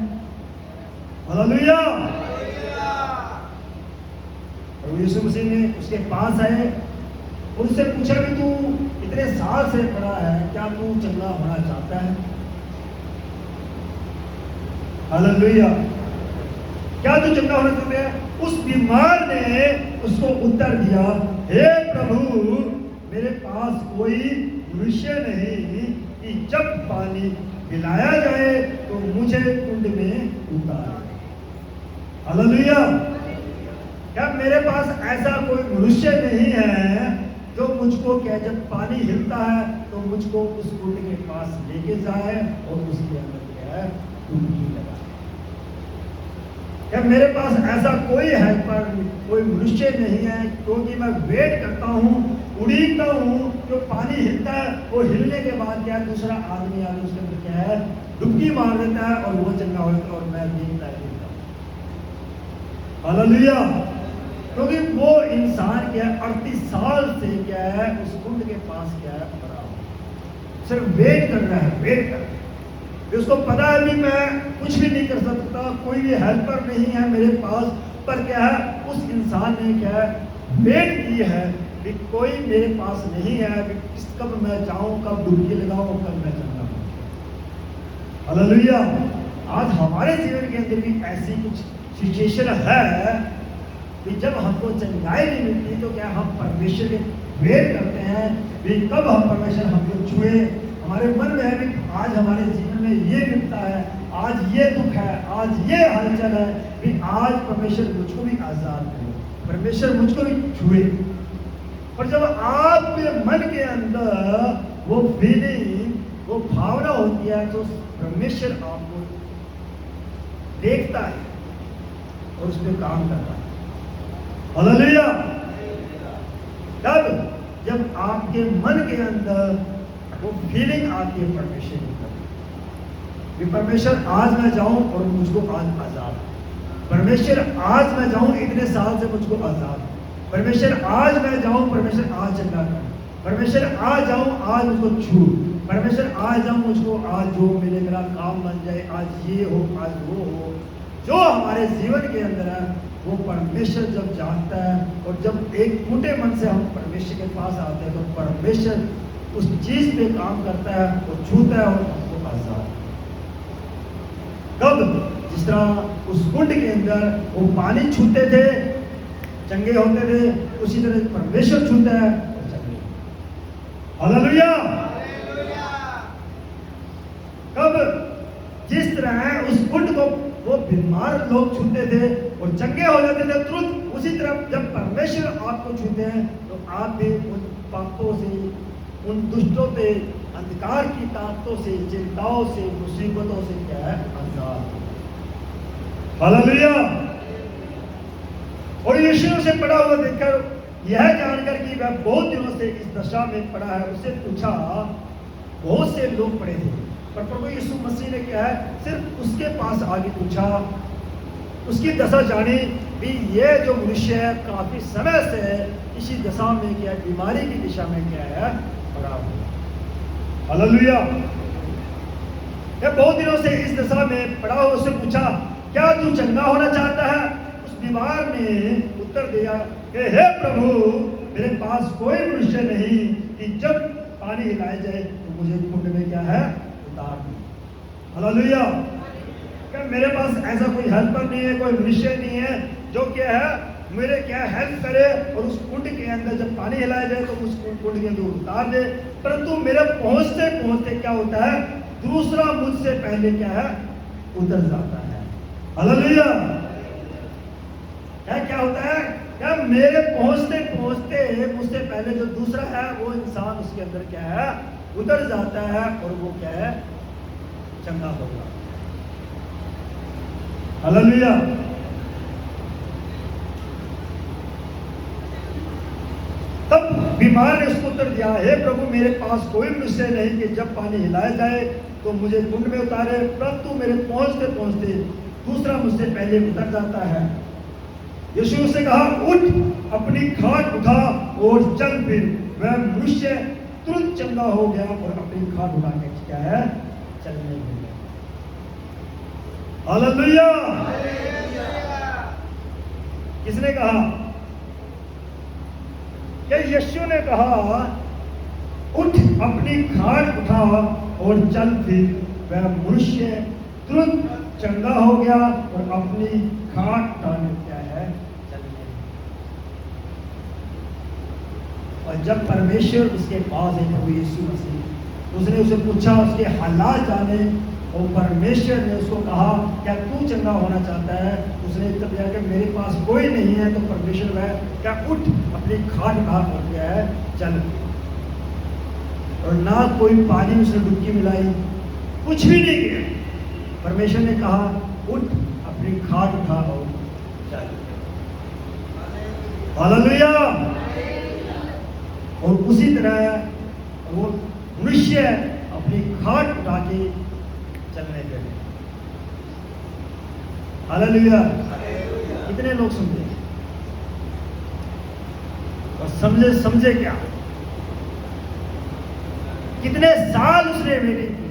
हालेलुया। प्रभु यीशु मसीह ने उसके पास आए और उससे पूछा कि तू इतने साल से पड़ा है, क्या तू चंगा होना चाहता है? हालेलुया। क्या तू चंगा होना चाहता है? उस बीमार ने उसको उत्तर दिया, हे प्रभु, मेरे पास कोई मनुष्य नहीं कि जब पानी पिलाया जाए तो मुझे कुंड में उतारे। हालेलुया। क्या मेरे पास ऐसा कोई मनुष्य नहीं है जो मुझको क्या जब पानी हिलता है तो मुझको उस कुंड के पास लेके जाए और उसके अंदर क्या है? डुबकी लगाए। क्या मेरे पास ऐसा कोई हेल्पर, कोई मनुष्य नहीं है? क्योंकि मैं वेट करता हूँ, उड़ीता हूँ, जो पानी हिलता है और हिलने के बाद क्या दूसरा आदमी आगे उसके अंदर क्या है? डुबकी मार देता है और वो चंगा होता है और मैं देखता है। हालेलुया। क्योंकि वो इंसान क्या है? 38 साल से क्या है? उस कुंड के पास क्या है? पड़ा हुआ, सिर्फ वेट कर रहा है, वेट कर रहा है। उसको पता है भी मैं कुछ भी नहीं कर सकता, कोई भी हेल्पर नहीं है मेरे पास, पर क्या है उस इंसान ने क्या है वेट की है कि कोई मेरे पास नहीं है, कब मैं जाऊं, कब डुबकी लगाऊं, कब मैं चंगा हूं। हालेलुया। आज हमारे जीवन के अंदर भी ऐसी कुछ सिचुएशन है कि जब हमको चंगाई नहीं मिलती तो क्या हम परमेश्वर के वेट करते हैं कि कब हम परमेश्वर हमको छुए। हमारे मन में है कि आज हमारे जीवन में ये मिलता है, आज ये दुख है, आज ये हलचल है कि आज परमेश्वर मुझको भी आजाद करे, परमेश्वर मुझको भी छुए। और जब आपके मन के अंदर वो फीलिंग, वो भावना होती है तो परमेश्वर आपको देखता है और उस पर काम करता है। हालेलुया। तब जब आपके मन के अंदर वो फीलिंग आती है परमेश्वर की, परमेश्वर आज मैं जाऊं और मुझको आज आजाद, परमेश्वर आज मैं जाऊं इतने साल से मुझको आजाद, परमेश्वर आज मैं जाऊं, परमेश्वर आज चंगा कर, परमेश्वर आज जाऊं आज मुझको छू, परमेश्वर आज जाऊं मुझको आज जो मिले मेरा काम बन जाए, आज ये हो आज वो हो। जो हमारे जीवन के अंदर है वो परमेश्वर जब जानता है, और जब एक फूटे मन से हम परमेश्वर के पास आते हैं तो परमेश्वर उस चीज पे काम करता है, वो छूता है और हमको आजाद। कब जिस तरह उस कुंड के अंदर वो पानी छूते थे चंगे होते थे, उसी तरह परमेश्वर छूता है और चंगे। हालेलुया। कब जिस तरह उस कुंड को वो बीमार लोग छूते थे और चंगे हो जाते थे तुरंत, उसी तरह जब परमेश्वर आपको छूते हैं तो आप भी उन पापों से, उन दुष्टों से, अंधकार की ताकतों से, चिंताओं से, मुसीबतों से क्या है आजाद। हालेलुया। और यीशु से पड़ा हुआ देखकर यह जानकर कि वह बहुत दिनों से इस दशा में पड़ा है, उससे पूछा, बहुत से लोग पड़े थे पर प्रभु यीशु मसीह ने क्या है सिर्फ उसके पास आगे पूछा, उसकी दशा जानी भी ये जो मनुष्य है काफी समय से इसी दशा में क्या बीमारी की दिशा में क्या है पड़ा हुआ। हालेलुया। बहुत दिनों से इस दशा में पड़ा हुआ, उससे पूछा क्या तू चंगा होना चाहता है? उस बीमार ने उत्तर दिया कि हे प्रभु, मेरे पास कोई मनुष्य नहीं कि जब पानी हिलाया जाए तो मुझे कुंड में क्या है उतार दे। हालेलुया। क्या मेरे पास ऐसा कोई हेल्पर नहीं है, कोई मनुष्य नहीं है जो क्या है मेरे क्या हेल्प करे और उस कुंड के अंदर जब पानी हिलाया जाए तो उस कुंड के अंदर उतार दे। परंतु मेरे पहुंचते पहुंचते क्या होता है, दूसरा मुझसे पहले क्या है उतर जाता है। हालेलुया। क्या होता है, क्या मेरे पहुंचते पहुंचते मुझसे पहले जो दूसरा है वो इंसान उसके अंदर क्या है उतर जाता है और वो क्या है चंगा होगा। हालेलुया। तब बीमार ने उसको उत्तर दिया, हे प्रभु, मेरे पास कोई मनुष्य नहीं कि जब पानी हिलाया जाए तो मुझे कुंड में उतारे, परंतु मेरे पहुंचते पहुंचते दूसरा मुझसे पहले उतर जाता है। यीशु से कहा, उठ, अपनी खाट उठा और चल फिर। वह मनुष्य तुरंत चंगा हो गया और अपनी खाट उठा के क्या है चलने लगा। हालेलुया। किसने कहा? क्या यीशु ने कहा, उठ, अपनी खाट उठा और चल फिर। वह मनुष्य तुरंत चंगा हो गया और अपनी खाट उठाने क्या है चलने। और जब परमेश्वर उसके पास है प्रभु यीशु मसीह, उसने उसे पूछा, उसके हालात जाने, और परमेश्वर ने उसको कहा, क्या तू चंगा होना चाहता है? उसने उत्तर दिया कि मेरे पास कोई नहीं है। तो परमेश्वर वह क्या, उठ, अपनी खाट उठा और क्या है चल। और ना कोई पानी उसने डुबकी मिलाई, कुछ भी नहीं किया। परमेश्वर ने कहा, उठ, अपनी खाट उठा और चल। हालेलुया। और उसी तरह वो मनुष्य अपनी खाट उठा के चलने लगे। हालेलुया। कितने लोग समझे और समझे क्या? कितने साल उसने वेटिंग की,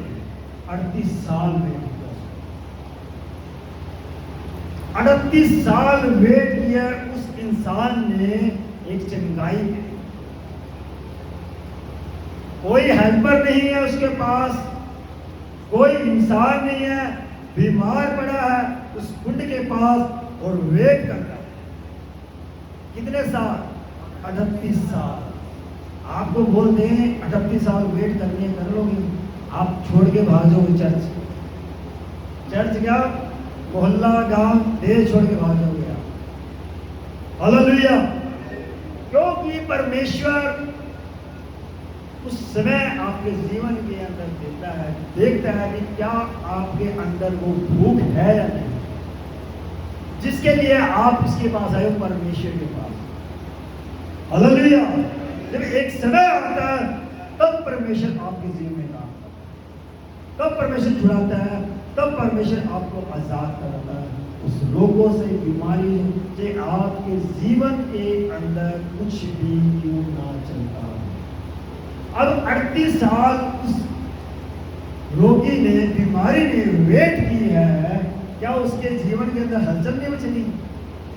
38 साल वेट किया, 38 साल वेट किया उस इंसान ने एक चंगाई की। कोई हेल्पर नहीं है उसके पास, कोई इंसान नहीं है, बीमार पड़ा है उस कुंड के पास और वेट कर रहा है। कितने साल? 38 साल। आपको बोल दें 38 साल वेट करनी है, कर लोगे? आप छोड़ के भाग जाओगे चर्च, चर्च क्या मोहल्ला गांव देश छोड़ के भाग जाओगे आप। हालेलुया। क्योंकि परमेश्वर उस समय आपके जीवन के अंदर देता है, देखता है कि क्या आपके अंदर वो भूख है या नहीं, जिसके लिए आप इसके पास आए हो, परमेश्वर के पास। हालेलुया। जब एक समय आता है तब परमेश्वर आपके जीवन में काम करता है, तब परमेश्वर छुड़ाता है, तब परमेश्वर आपको आजाद कराता है उस रोगों से, बीमारी से। आपके जीवन के अंदर कुछ भी क्यों ना चलता। अब 38 साल उस रोगी ने, बीमारी ने वेट की है, क्या उसके जीवन के अंदर हलचल नहीं चली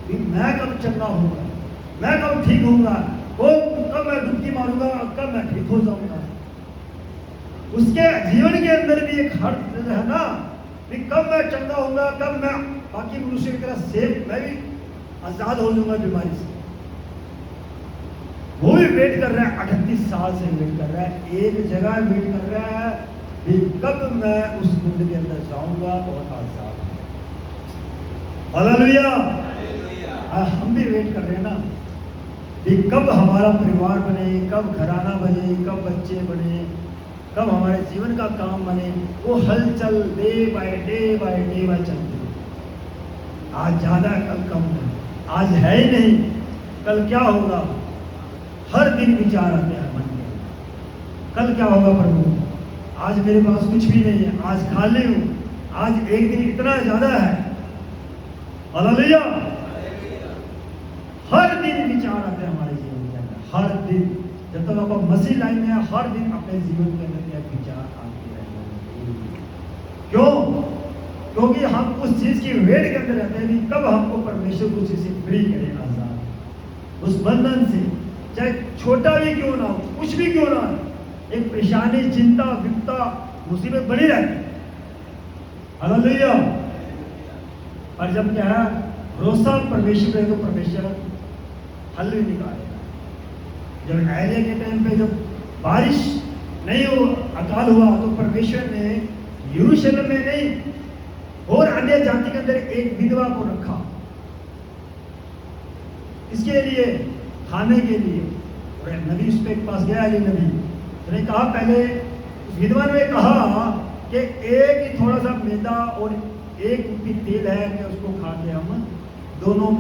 कि मैं कब चंगा होऊंगा, मैं कब ठीक होऊंगा, वो कब मैं डुबकी मारूंगा, कब मैं ठीक हो जाऊंगा। उसके जीवन के अंदर भी एक हर्ष है ना कि कब मैं चंगा होऊंगा, कब मैं बाकी मनुष्य की तरह सेफ, मैं भी आजाद हो जाऊंगा बीमारी से। वो भी वेट कर रहा है, 38 साल से वेट कर रहा है, एक जगह वेट कर रहा है कि कब मैं उस कुंड के अंदर जाऊंगा और आजाद। हालेलुया। हम भी वेट कर रहे हैं ना कि कब हमारा परिवार बने, कब घराना बने, कब बच्चे बने, कब हमारे जीवन का काम बने। वो हलचल डे बाय डे चलती है। आज ज्यादा कल कम है, आज है ही नहीं, कल क्या होगा। हर दिन विचार आते हैं मन में, कल क्या होगा प्रभु, आज मेरे पास कुछ भी नहीं है, आज खाली हूं, आज एक दिन इतना ज्यादा है। हालेलुया। हर दिन विचार आते हैं हमारे जीवन के अंदर, हर दिन। जब तक आप मसीह लाइन में है, हर दिन अपने जीवन के अंदर क्या विचार आते रहेंगे। क्यों? क्योंकि हम उस चीज की वेट के अंदर रहते हैं कि कब हमको परमेश्वर कुछ चीज से फ्री करे, आजाद उस बंधन से, चाहे छोटा भी क्यों ना हो, कुछ भी क्यों ना हो। एक परेशानी, चिंता, विपदा, मुसीबत बनी रहती है। हालेलुया। और जब क्या है भरोसा परमेश्वर है तो परमेश्वर हल भी निकालेगा। जब एलिया के टाइम पे जब बारिश नहीं हो, अकाल हुआ, तो परमेश्वर ने यरूशलेम में नहीं और अन्य जाति के अंदर एक विधवा को रखा, इसके लिए, खाने के लिए। और नबी उस पे पास गया, अली नबी, उसने कहा, पहले उस विधवा ने कहा कि एक ही थोड़ा सा मैदा और एक कुप्पी तेल है कि उसको खा के हम दोनों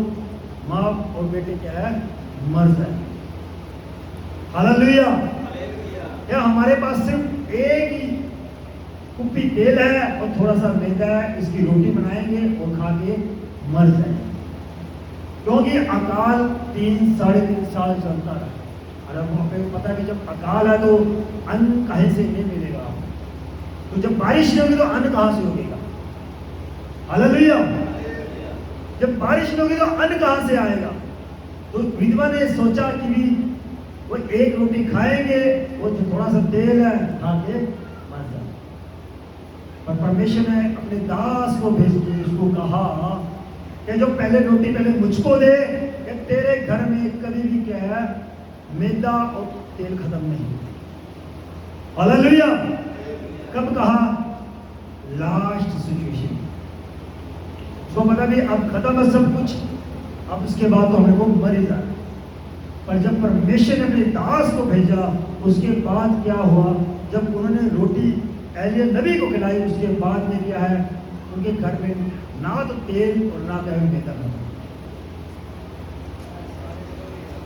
माँ और बेटे क्या है मर जाए। हालेलुया। क्या हमारे पास सिर्फ एक ही कुप्पी तेल है और थोड़ा सा मैदा है, इसकी रोटी बनाएंगे और खा के मर जाएंगे। क्योंकि अकाल 3-3.5 साल चलता है। और अब हमें पता है कि जब अकाल है तो अन्न कहीं से नहीं मिलेगा, तो जब बारिश नहीं होगी तो अन्न कहाँ से होगा। हालेलुया। जब बारिश नहीं होगी तो अन्न कहाँ से आएगा। तो विधवा ने सोचा कि भी वो एक रोटी खाएंगे, वो जो थोड़ा सा तेल है खा के मर जाए। पर परमेश्वर ने अपने दास को भेज के उसको कहा कि जो पहले रोटी पहले मुझको दे, कि तेरे घर में कभी भी क्या है मैदा और तेल खत्म नहीं। हालेलुया। कब कहा? Last situation. उसको पता भी अब खत्म है सब कुछ, अब उसके बाद तो हमें वो मर ही जाए। पर जब परमेश्वर ने अपने दास को भेजा, उसके बाद क्या हुआ, जब उन्होंने रोटी एलिया नबी को खिलाई, उसके बाद में क्या है उनके घर में ना तो तेल और ना कहीं मैदा था।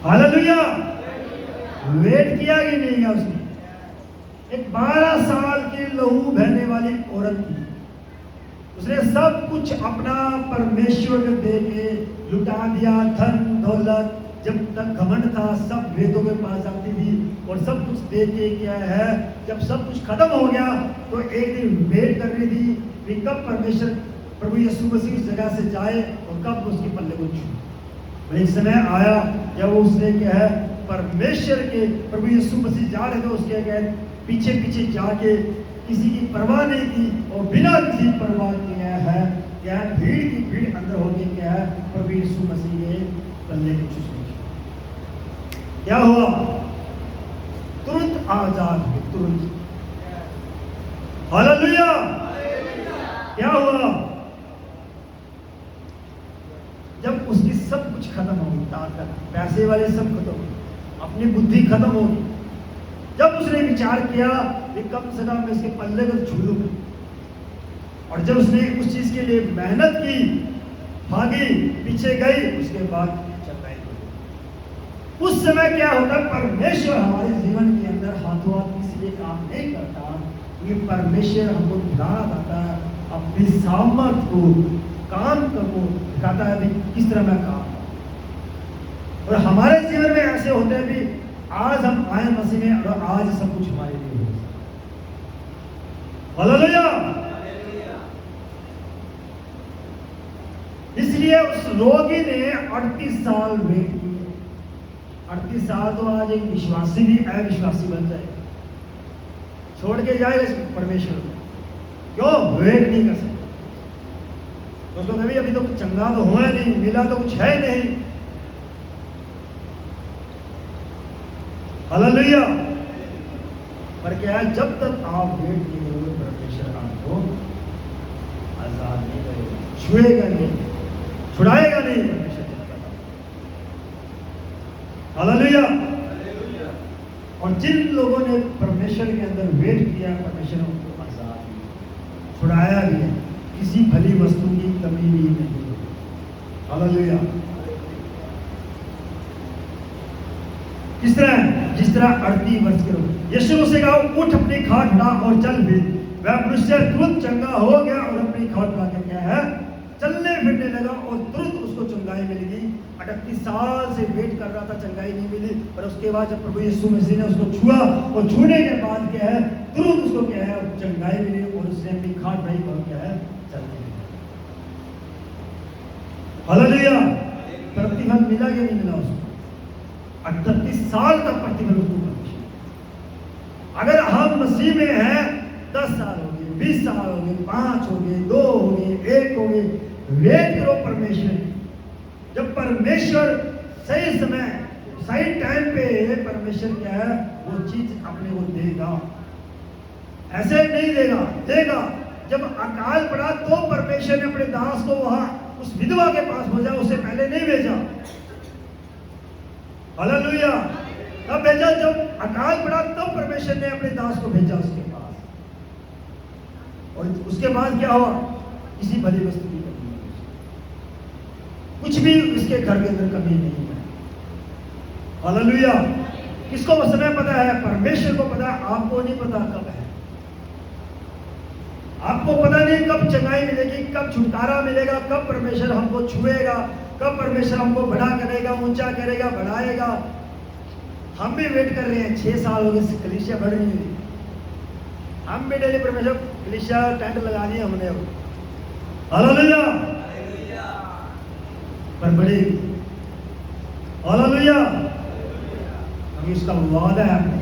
हालेलुया। वेट किया कि नहीं किया उसने? एक 12 साल की लहू बहने वाली औरत थी, उसने सब कुछ अपना परमेश्वर को दे के लुटा दिया, धन दौलत, जब तक घमंड था सब वेदों के पास जाती थी और सब कुछ दे के क्या है, जब सब कुछ खत्म हो गया तो एक दिन वेट कर रही थी कि कब परमेश्वर प्रभु यीशु मसीह इस जगह से जाए और कब उसके पल्ले को छू। एक समय आया जब उसने क्या है, परमेश्वर के प्रभु यीशु मसीह जा रहे थे, उसके क्या है, पीछे पीछे जाके किसी की परवाह नहीं की और बिना किसी परवाह किया है क्या है, भीड़ की भीड़ अंदर होके क्या है, प्रभु यीशु मसीह के पल्ले को छू। क्या हुआ? तुरंत आजाद हुए, तुरंत। हालेलुया! क्या हुआ? जब उसकी सब कुछ खत्म हो गई, ताकत, पैसे वाले सब खत्म हो गए, अपनी बुद्धि खत्म हो गई, जब उसने विचार किया कि कम से कम मैं इसके पल्ले को छू लूं, और जब उसने उस चीज के लिए मेहनत की, भागी, पीछे गई, उसके बाद चल रही। उस समय क्या होता है, परमेश्वर हमारे जीवन के अंदर हाथों हाथ इसलिए काम नहीं करता, ये परमेश्वर हमको दिखाना चाहता है, अपनी सामर्थ को, काम को दिखाता है कि किस तरह मैं काम करूं। और हमारे जीवन में ऐसे होते हैं भी, आज हम आए मसीह में और आज सब कुछ हमारे लिए हो। हालेलुया! इसलिए उस रोगी ने 38 साल वेट किए। 38 साल तो आज एक विश्वासी भी अविश्वासी बन जाए, छोड़ के जाएगा परमेश्वर को। क्यों? वेट नहीं कर सकता। दोस्तों कभी अभी तो चंगा तो हुआ नहीं, मिला तो कुछ है नहीं। हालेलुया! पर क्या है, जब तक आप वेट नहीं करोगे परमेश्वर आपको आजाद नहीं करेगा, छुएगा नहीं, छुड़ाएगा नहीं परमेश्वर। हालेलुया! और जिन लोगों ने परमेश्वर के अंदर वेट किया, परमेश्वर उनको आजाद किया, छुड़ाया गया, किसी भली वस्तु की कमी भी नहीं। हालेलुया! किस तरह? जिस तरह 38 वर्ष के लोग यीशु से कहा, उठ अपनी खाट उठा और चल भी। वह मनुष्य तुरंत चंगा हो गया और अपनी खाट उठा के क्या है, चलने फिरने लगा और तुरंत उसको चंगाई मिल गई। 38 साल से वेट कर रहा था, चंगाई नहीं मिली, पर उसके बाद जब प्रभु यीशु मसीह ने उसको छुआ और छूने के बाद क्या है, तुरंत उसको क्या है, चंगाई मिली और उसने अपनी खाट उठाई और क्या है, चलने लगा। हालेलुया! प्रतिफल मिला या नहीं मिला उसको? 38 साल तक प्रतिफल उसको। अगर हम मसीह में हैं, 10 साल हो गए, 20 साल हो गए, 5 हो गए, 2 हो गए, 1 हो गए, वेट करो परमेश्वर। जब परमेश्वर सही समय, सही टाइम पे परमेश्वर क्या है, वो चीज अपने को देगा। ऐसे नहीं देगा, देगा। जब अकाल पड़ा तो परमेश्वर ने अपने दास को वहां उस विधवा के पास भेजा, उसे पहले नहीं भेजा। हालेलुया! तब भेजा जब अकाल पड़ा, तब परमेश्वर ने अपने दास को भेजा उसके पास। और उसके बाद क्या हुआ? किसी भली वस्तु की कमी नहीं, कुछ भी इसके घर के अंदर कमी नहीं है। हालेलुया! किसको वो समय पता है? परमेश्वर को पता है, आपको नहीं पता कब है। आपको पता नहीं कब चंगाई मिलेगी, कब छुटकारा मिलेगा, कब परमेश्वर हमको छुएगा, कब परमेश्वर हमको बड़ा करेगा, ऊंचा करेगा, बढ़ाएगा। हम भी वेट कर रहे हैं। 6 साल हो गए, कलीसिया बढ़ रही है। हम भी डेली परमेश्वर कलीसिया टेंट लगा दिए हमने। हालेलुया! पर बढ़ेगी। हालेलुया! अभी इसका वादा है अपने,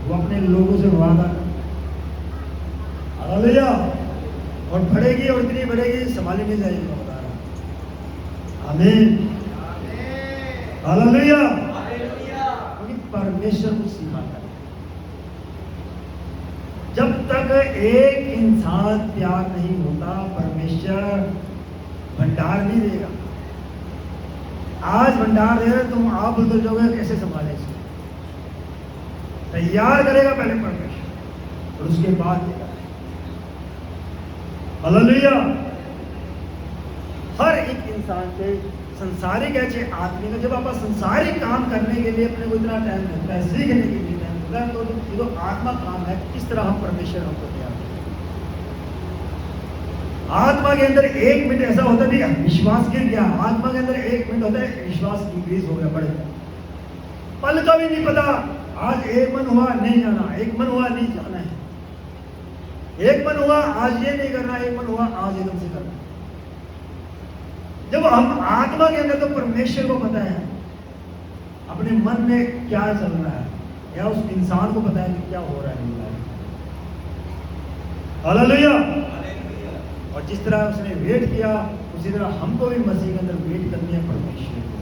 वो अपने लोगों से वादा कर। हालेलुया! और बढ़ेगी और इतनी बढ़ेगी, संभाली नहीं जाएगी। मैं बता रहा हूं। आमीन। हालेलुया! क्योंकि परमेश्वर को सिखाता है। जब तक एक इंसान प्यार नहीं होता, परमेश्वर भंडार नहीं देगा। आज भंडार दे रहे, तुम आप बोलते जाओगे कैसे संभाले इसको? तैयार करेगा पहले परमेश्वर और उसके बाद देगा। हालेलुया! हर एक इंसान के संसारिक है चाहे आत्मिक, जब आप संसारिक काम करने के लिए अपने को इतना टाइम लगता है, सीखने के लिए टाइम लगता है, तो जो आत्मा काम है, किस तरह हम परमेश्वर हमको तैयार करें। आत्मा के अंदर 1 मिनट ऐसा होता है, विश्वास गिर गया। आत्मा के अंदर 1 मिनट होता है, विश्वास इंक्रीज हो गया, बढ़ गया। पल का भी नहीं पता आज एक मन हुआ नहीं जाना, एक मन हुआ नहीं जाना है, एक मन हुआ आज ये नहीं करना, एक मन हुआ आज एकदम से करना। जब हम आत्मा के अंदर, तो परमेश्वर को पता है अपने मन में क्या चल रहा है, या उस इंसान को पता है कि क्या हो रहा है मेरी लाइफ। हालेलुया। और जिस तरह उसने वेट किया, उसी तरह हमको भी मसीह के अंदर वेट करनी है परमेश्वर को।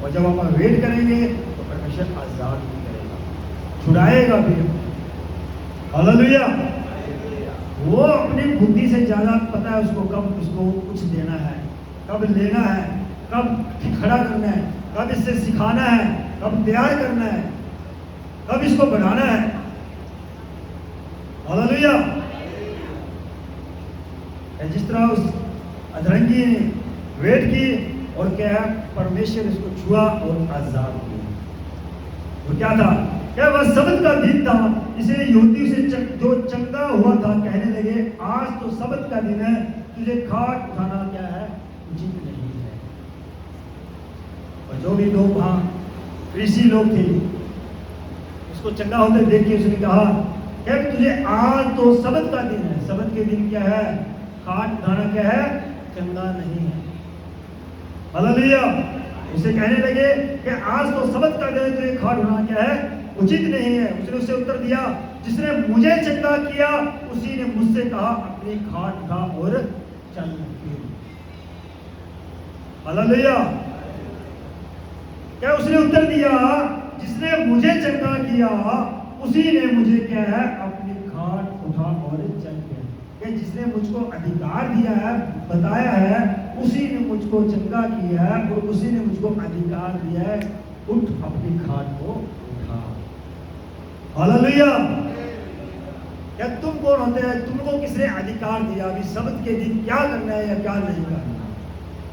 और जब हम वेट करेंगे तो परमेश्वर आजाद भी करेगा, छुड़ाएगा भी। हालेलुया। वो अपनी बुद्धि से ज्यादा पता है उसको कब उसको कुछ देना है, कब लेना है, कब खड़ा करना है, कब इससे सिखाना है, कब तैयार करना है, कब इसको बढ़ाना है। हालेलुया। जिस तरह उस अधरंगी ने वेट की और क्या है, परमेश्वर इसको छुआ और आजाद किया। वो क्या था, क्या वह सबत का दिन था, इसलिए यहूदी से जो चंगा हुआ था कहने लगे, आज तो सबत का दिन है, तुझे खाट उठाना क्या है, उचित नहीं है। और जो भी लोग वहां फरीसी लोग थे, उसको चंगा होते देख के उसने कहा, क्या तुझे आज तो सबत का दिन है, सबत के दिन क्या है, खाट उठाना क्या है, चंगा नहीं है। हालेलुया। उसे कहने लगे कि आज तो सबत का दिन है, तुझे खाट उठाना क्या है, उचित नहीं है। उसने उसे उत्तर दिया, जिसने मुझे चंगा किया उसी ने मुझसे कहा, अपनी खाट उठा और चल फिर। हालेलुया। क्या उसने उत्तर दिया, जिसने मुझे चंगा किया उसी ने मुझे क्या है, अपनी खाट उठा और चल फिर। जिसने मुझको अधिकार दिया है, बताया है, उसी ने मुझको चंगा किया है और उसी ने मुझको अधिकार दिया है, उठ अपनी खाट को उठा। हालेलुया। क्या तुम कौन होते हैं, तुमको किसने अधिकार दिया अभी सबत के दिन क्या करना है या क्या नहीं करना?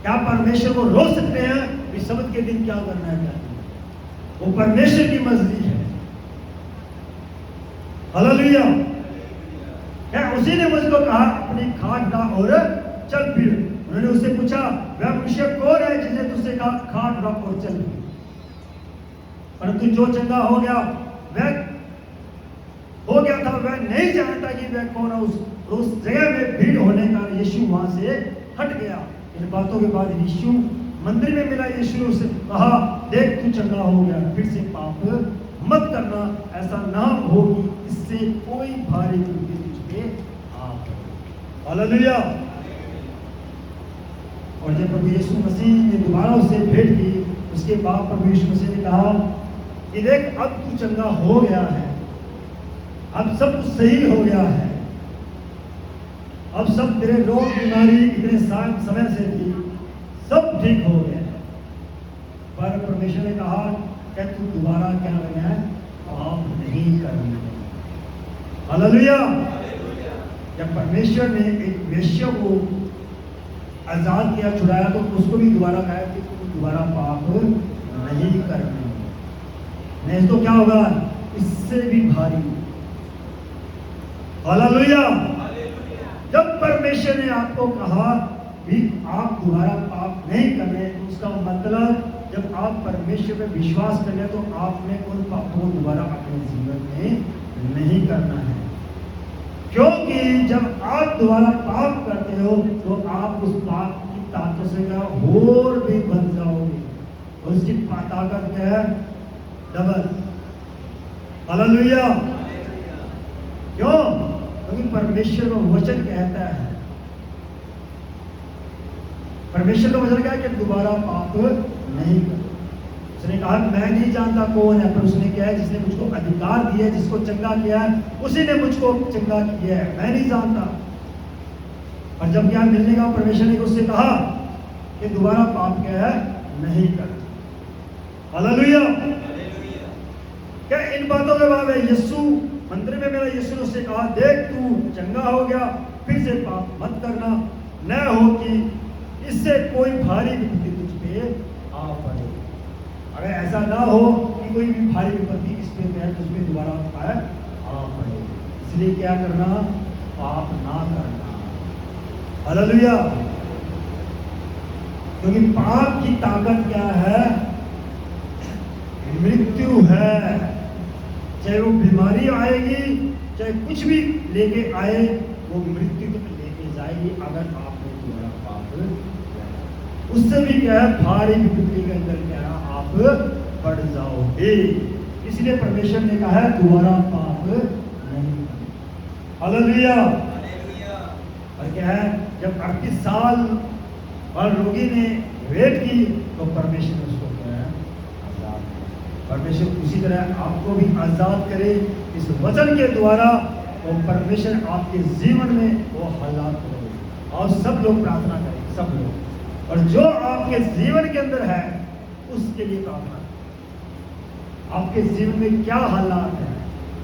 क्या परमेश्वर को रोक सकते हैं अभी सबत के दिन क्या करना है क्या नहीं? वो परमेश्वर की मर्जी है। हालेलुया। क्या उसी ने मुझको कहा, अपनी खाट उठा और चल फिर। उन्होंने उससे पूछा, वह मनुष्य कौन है जिसने तुझसे कहा खाट उठा और चल फिर? परंतु जो चंगा हो गया था, वह नहीं जानता कि वह कौन है। उस जगह में भीड़ होने का यीशु वहां से हट गया। इन बातों के बाद यीशु मंदिर में मिला। यीशु ने उससे कहा, देख तू चंगा हो गया, फिर से पाप मत करना, ऐसा ना हो कि इससे कोई भारी त्रुटि तुझे आ पड़े। हालेलुया। और जब प्रभु यीशु मसीह ने दोबारा उससे भेंट की, उसके बाद प्रभु यीशु मसीह ने कहा कि देख अब तू चंगा हो गया है, अब सब कुछ सही हो गया है, अब सब तेरे रोग बीमारी इतने समय से थी सब ठीक हो गया है। पर परमेश्वर ने कहा कि तू दोबारा क्या करना है, पाप नहीं करना है। हालेलुया। जब परमेश्वर ने एक वेश्या को आजाद किया, छुड़ाया, तो उसको भी दोबारा कहा कि तू दोबारा पाप नहीं करना, नहीं तो क्या होगा, इससे भी भारी। हालेलुया। जब परमेश्वर ने आपको कहा कि आप दोबारा पाप नहीं करने, तो उसका मतलब जब आप परमेश्वर पे विश्वास करें तो आपने उन पापों को दोबारा अपने जीवन में नहीं करना है। क्योंकि जब आप दोबारा पाप करते हो तो आप उस पाप की ताकत से और भी बन जाओगे, और उसकी ताकत क्या है, डबल। हालेलुया। क्यों? क्योंकि परमेश्वर का वचन कहता है, परमेश्वर का वचन क्या है कि दोबारा पाप नहीं कर। उसने कहा मैं नहीं जानता कौन है, पर उसने क्या है, जिसने मुझको अधिकार दिया है, जिसको चंगा किया है, उसी ने मुझको चंगा किया है, मैं नहीं जानता। और जब क्या मिलने का, परमेश्वर ने उससे कहा कि दोबारा पाप क्या है, नहीं कर। हालेलुया। क्या इन बातों के बाद यीशु मंदिर में मेरा, यीशु ने उससे कहा, देख तू चंगा हो गया, फिर से पाप मत करना, न हो कि इससे कोई भारी विपत्ति तुझ पे आ पड़े। अगर ऐसा ना हो कि कोई भी भारी विपत्ति इस पे है, तुझ पे दोबारा आ पड़े, इसलिए क्या करना, पाप ना करना। हालेलुया। क्योंकि पाप की ताकत क्या है, मृत्यु है। चाहे वो बीमारी आएगी, चाहे कुछ भी लेके आए, वो मृत्यु तक लेके जाएगी अगर आपने दोबारा पाप किया। उससे भी क्या है, भारी विपत्ति के अंदर क्या है, आप बढ़ जाओगे। इसलिए परमेश्वर ने कहा है दोबारा पाप नहीं। हालेलुया। और क्या है, जब 38 साल और रोगी ने वेट की तो परमेश्वर ने उसको क्या है, आजाद किया। परमेश्वर उसी तरह आपको भी आजाद करे इस वचन के द्वारा, और परमेश्वर आपके जीवन में वो हालात करे। और सब लोग प्रार्थना करें, सब लोग, और जो आपके जीवन के अंदर है उसके लिए प्रार्थना करें। आपके जीवन में क्या हालात है,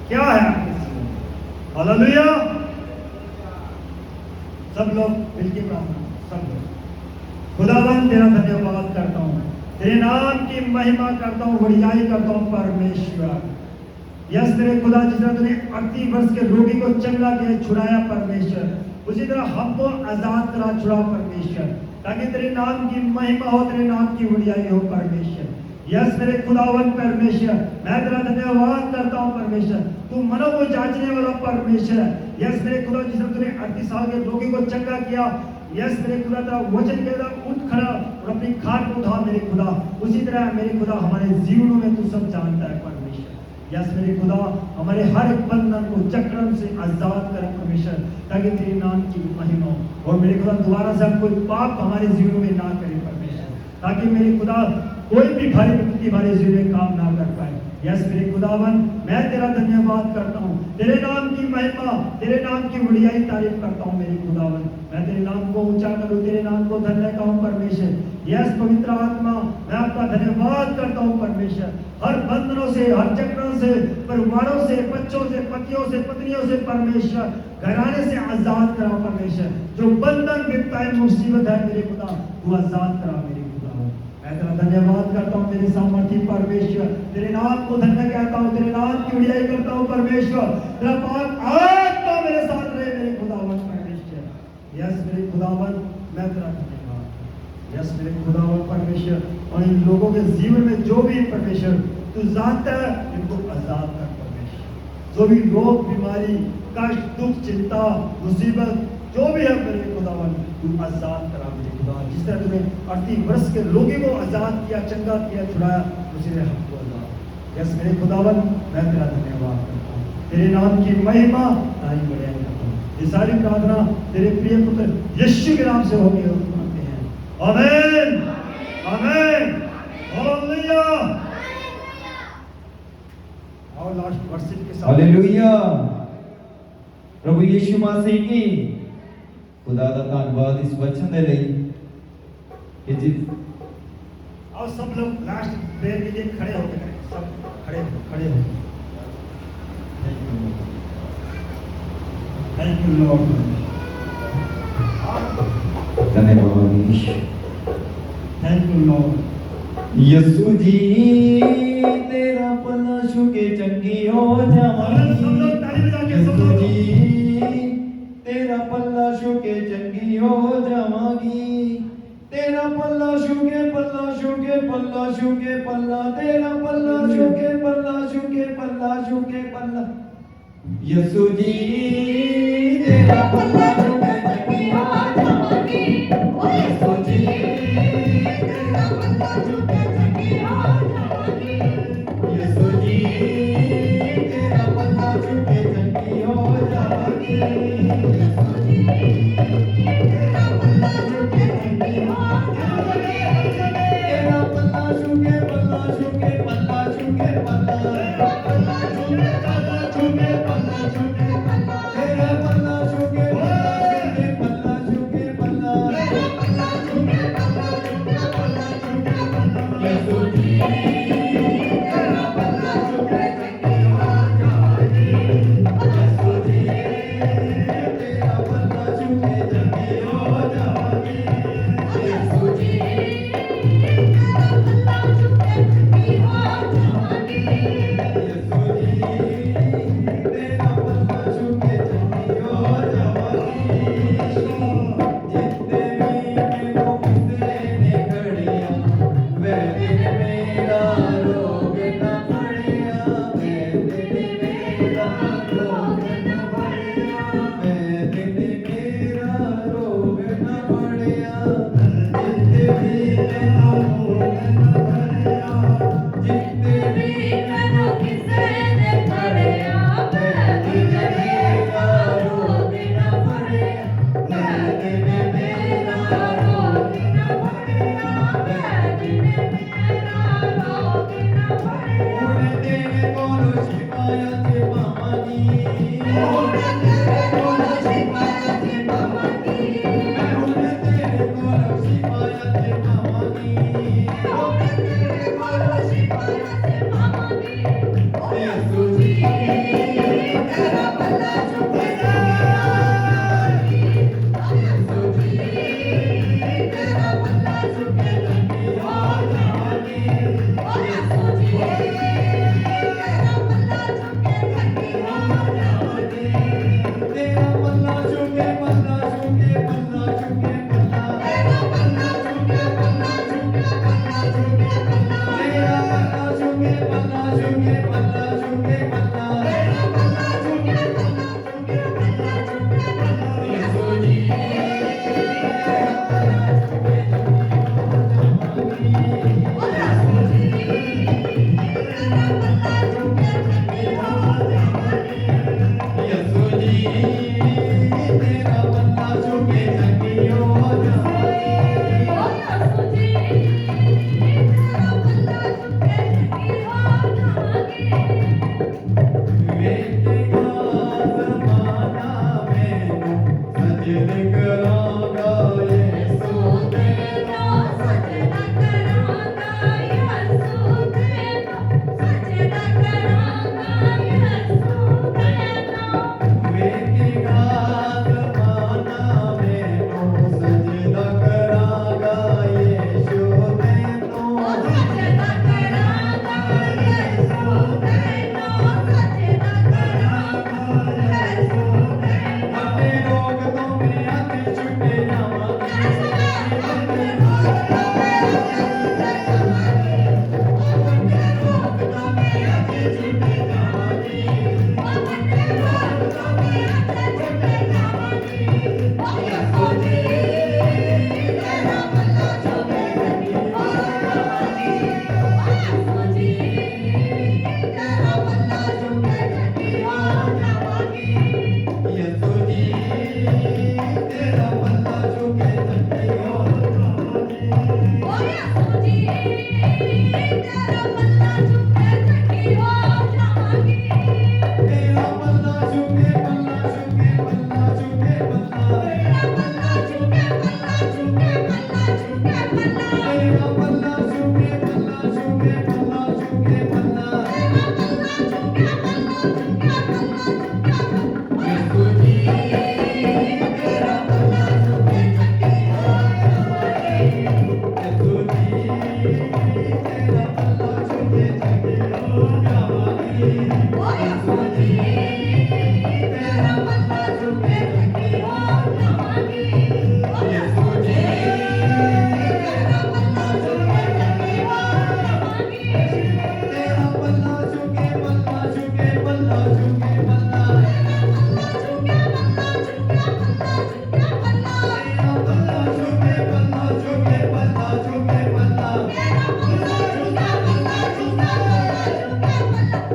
क्या है आपके जीवन में? हालेलुया। सब लोग मिलकर प्रार्थना, सब लोग। खुदावन तेरा धन्यवाद करता हूँ, तेरे नाम की महिमा करता हूँ, बढ़ियाई करता हूँ परमेश्वर। यस मेरे खुदा, जिस तरह तूने 38 वर्ष के रोगी को चंगा किया, छुड़ाया परमेश्वर, उसी तरह हमको आजाद करा, छुड़ा परमेश्वर, ताकि तेरे नाम की महिमा हो, तेरे नाम की बढ़ियाई हो परमेश्वर। यस मेरे खुदावन परमेश्वर, मैं तेरा धन्यवाद करता हूँ परमेश्वर, तू मनों को जांचने वाला परमेश्वर है। यस मेरे खुदा, जिस तरह तूने 38 साल के रोगी को चंगा किया, यस मेरे खुदा तेरा वचन कहता उठ खड़ा और अपनी खाट को उठा मेरे खुदा, उसी तरह मेरे खुदा हमारे जीवनों में तू सब जानता है परमेश्वर। यस मेरे खुदा, हमारे हर बंधन को चक्रण से आजाद कर परमेश्वर, ताकि तेरे नाम की महिमा हो। और मेरे खुदा दोबारा से हम कोई पाप हमारे जीवन में ना करें परमेश्वर, ताकि मेरे खुदा कोई भी भारी विपत्ति हमारे जीवन में काम ना कर पाए। यस मेरे खुदावन, मैं तेरा धन्यवाद करता हूँ, तेरे नाम की महिमा, तेरे नाम की बढ़ियाई तारीफ करता हूँ मेरे खुदावन। मैं तेरे नाम को ऊंचा करूँ, तेरे नाम को धन्य कहूँ परमेश्वर। यस पवित्र आत्मा, मैं आपका धन्यवाद करता हूँ परमेश्वर, हर बंधनों से, हर चक्रों से, परिवारों से, बच्चों से, पतियों से, पत्नियों से परमेश्वर, घराने से आजाद करा परमेश्वर। जो बंधन, विपत्ताएं, मुसीबत है मेरे खुदा, तू आजाद करा मेरे खुदा। मैं तेरा धन्यवाद करता हूँ तेरे सामर्थी परमेश्वर, तेरे नाम को धन्य कहता हूँ, तेरे नाम की बढ़ियाई करता हूँ परमेश्वर। तेरा पाक आत्मा मेरे साथ रहे मेरे खुदावन परमेश्वर। यस मेरे खुदावन, मैं तेरा धन्यवाद। यस मेरे खुदावन परमेश्वर, और इन लोगों के जीवन में जो भी परमेश्वर तू जानता है, इनको आजाद कर परमेश्वर। जो भी रोग, बीमारी, कष्ट, दुख, चिंता, मुसीबत जो भी है मेरे खुदावन, तू आजाद करा मेरे खुदा। जिस तरह तूने 38 वर्ष के रोगी को आजाद किया, चंगा किया, छुड़ाया, उसी ने हमको आजाद। यस मेरे खुदावन, मैं तेरा धन्यवाद करता हूँ, तेरे नाम की महिमा तारीफ बढ़ाई करता हूँ। ये सारी प्रार्थना तेरे प्रिय पुत्र यीशु के नाम से होगी और मानते हैं। आमीन, आमीन, हालेलुया। और लास्ट वर्शिप के साथ हालेलुया। प्रभु यीशु मसीह की खुदा दा धन्यवाद इस वचन दे लई कि जिस और सब लोग लास्ट प्रेयर के लिए खड़े होकर करें, सब खड़े हो। Thank you Lord. धन्यवाद यीशु, थैंक यू लॉर्ड। यीशु जी तेरा पला शुके चंगी हो जावांगी। सब लोग ताली बजा के, सब लोग तेरा पल्ला शुके चंगी हो जावांगी। तेरा पल्ला शुके, पल्ला शुके, पल्ला शुके, पल्ला तेरा पल्ला शुके, पल्ला शुके, पल्ला शुके, पल्ला। यीशु जी तेरा पल्ला शुके चंगी हो जावांगी। ओ यीशु जी तेरा पल्ला शुके चंगी हो जावांगी। यीशु जी तेरा पल्ला शुके चंगी हो जावांगी।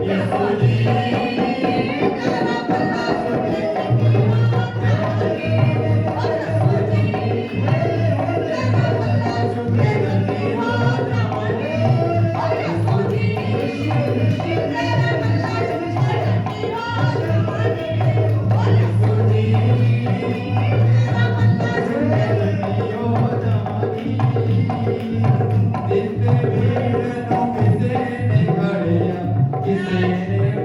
यीशु जी तेरा पल्ला छू के चंगी हो जाऊंगी यीशु जी तेरा पल्ला छू के चंगी हो जाऊंगी यीशु जी तेरा पल्ला छू के चंगी हो जाऊंगी यीशु जी तेरा पल्ला छू के चंगी हो जाऊंगी जितने भीड़ नो किसे ने खड़िया किसे ने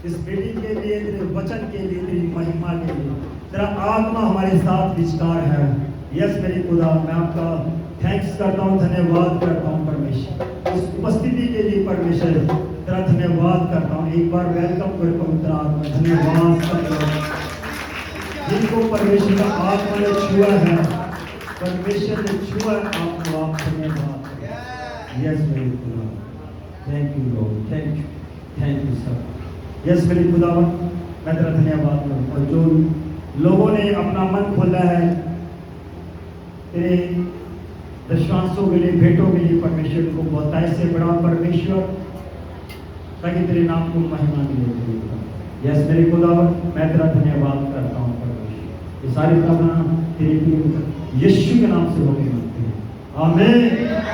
इस मीटिंग के लिए, तेरे वचन के लिए, तेरी महिमा के लिए, तेरा आत्मा हमारे साथ विचकार है। यस मेरे खुदा, मैं आपका थैंक्स करता हूँ, धन्यवाद करता हूँ परमेश्वर, उस उपस्थिति के लिए परमेश्वर तेरा धन्यवाद करता हूँ। एक बार वेलकम कर पवित्र आत्मा, धन्यवाद करता हूँ जिनको परमेश्वर का आत्मा ने छुआ है, परमेश्वर ने छुआ आपको, आप धन्यवाद। यस मेरे खुदा, thank you lord, thank you sir. Yes मेरे खुदावन, मैं तेरा धन्यवाद करूँ। और जो लोगों ने अपना मन खोला है तेरे दशांशों के लिए, भेंटों के लिए, परमेश्वर को बहुतायत से बड़ा परमेश्वर, ताकि तेरे नाम को महिमा मिले। यस मेरे खुदावन, मैं तेरा धन्यवाद करता हूँ परमेश्वर। ये सारी प्रार्थना तेरे प्रिय यीशु के नाम से होगी मांगते हैं, आमीन।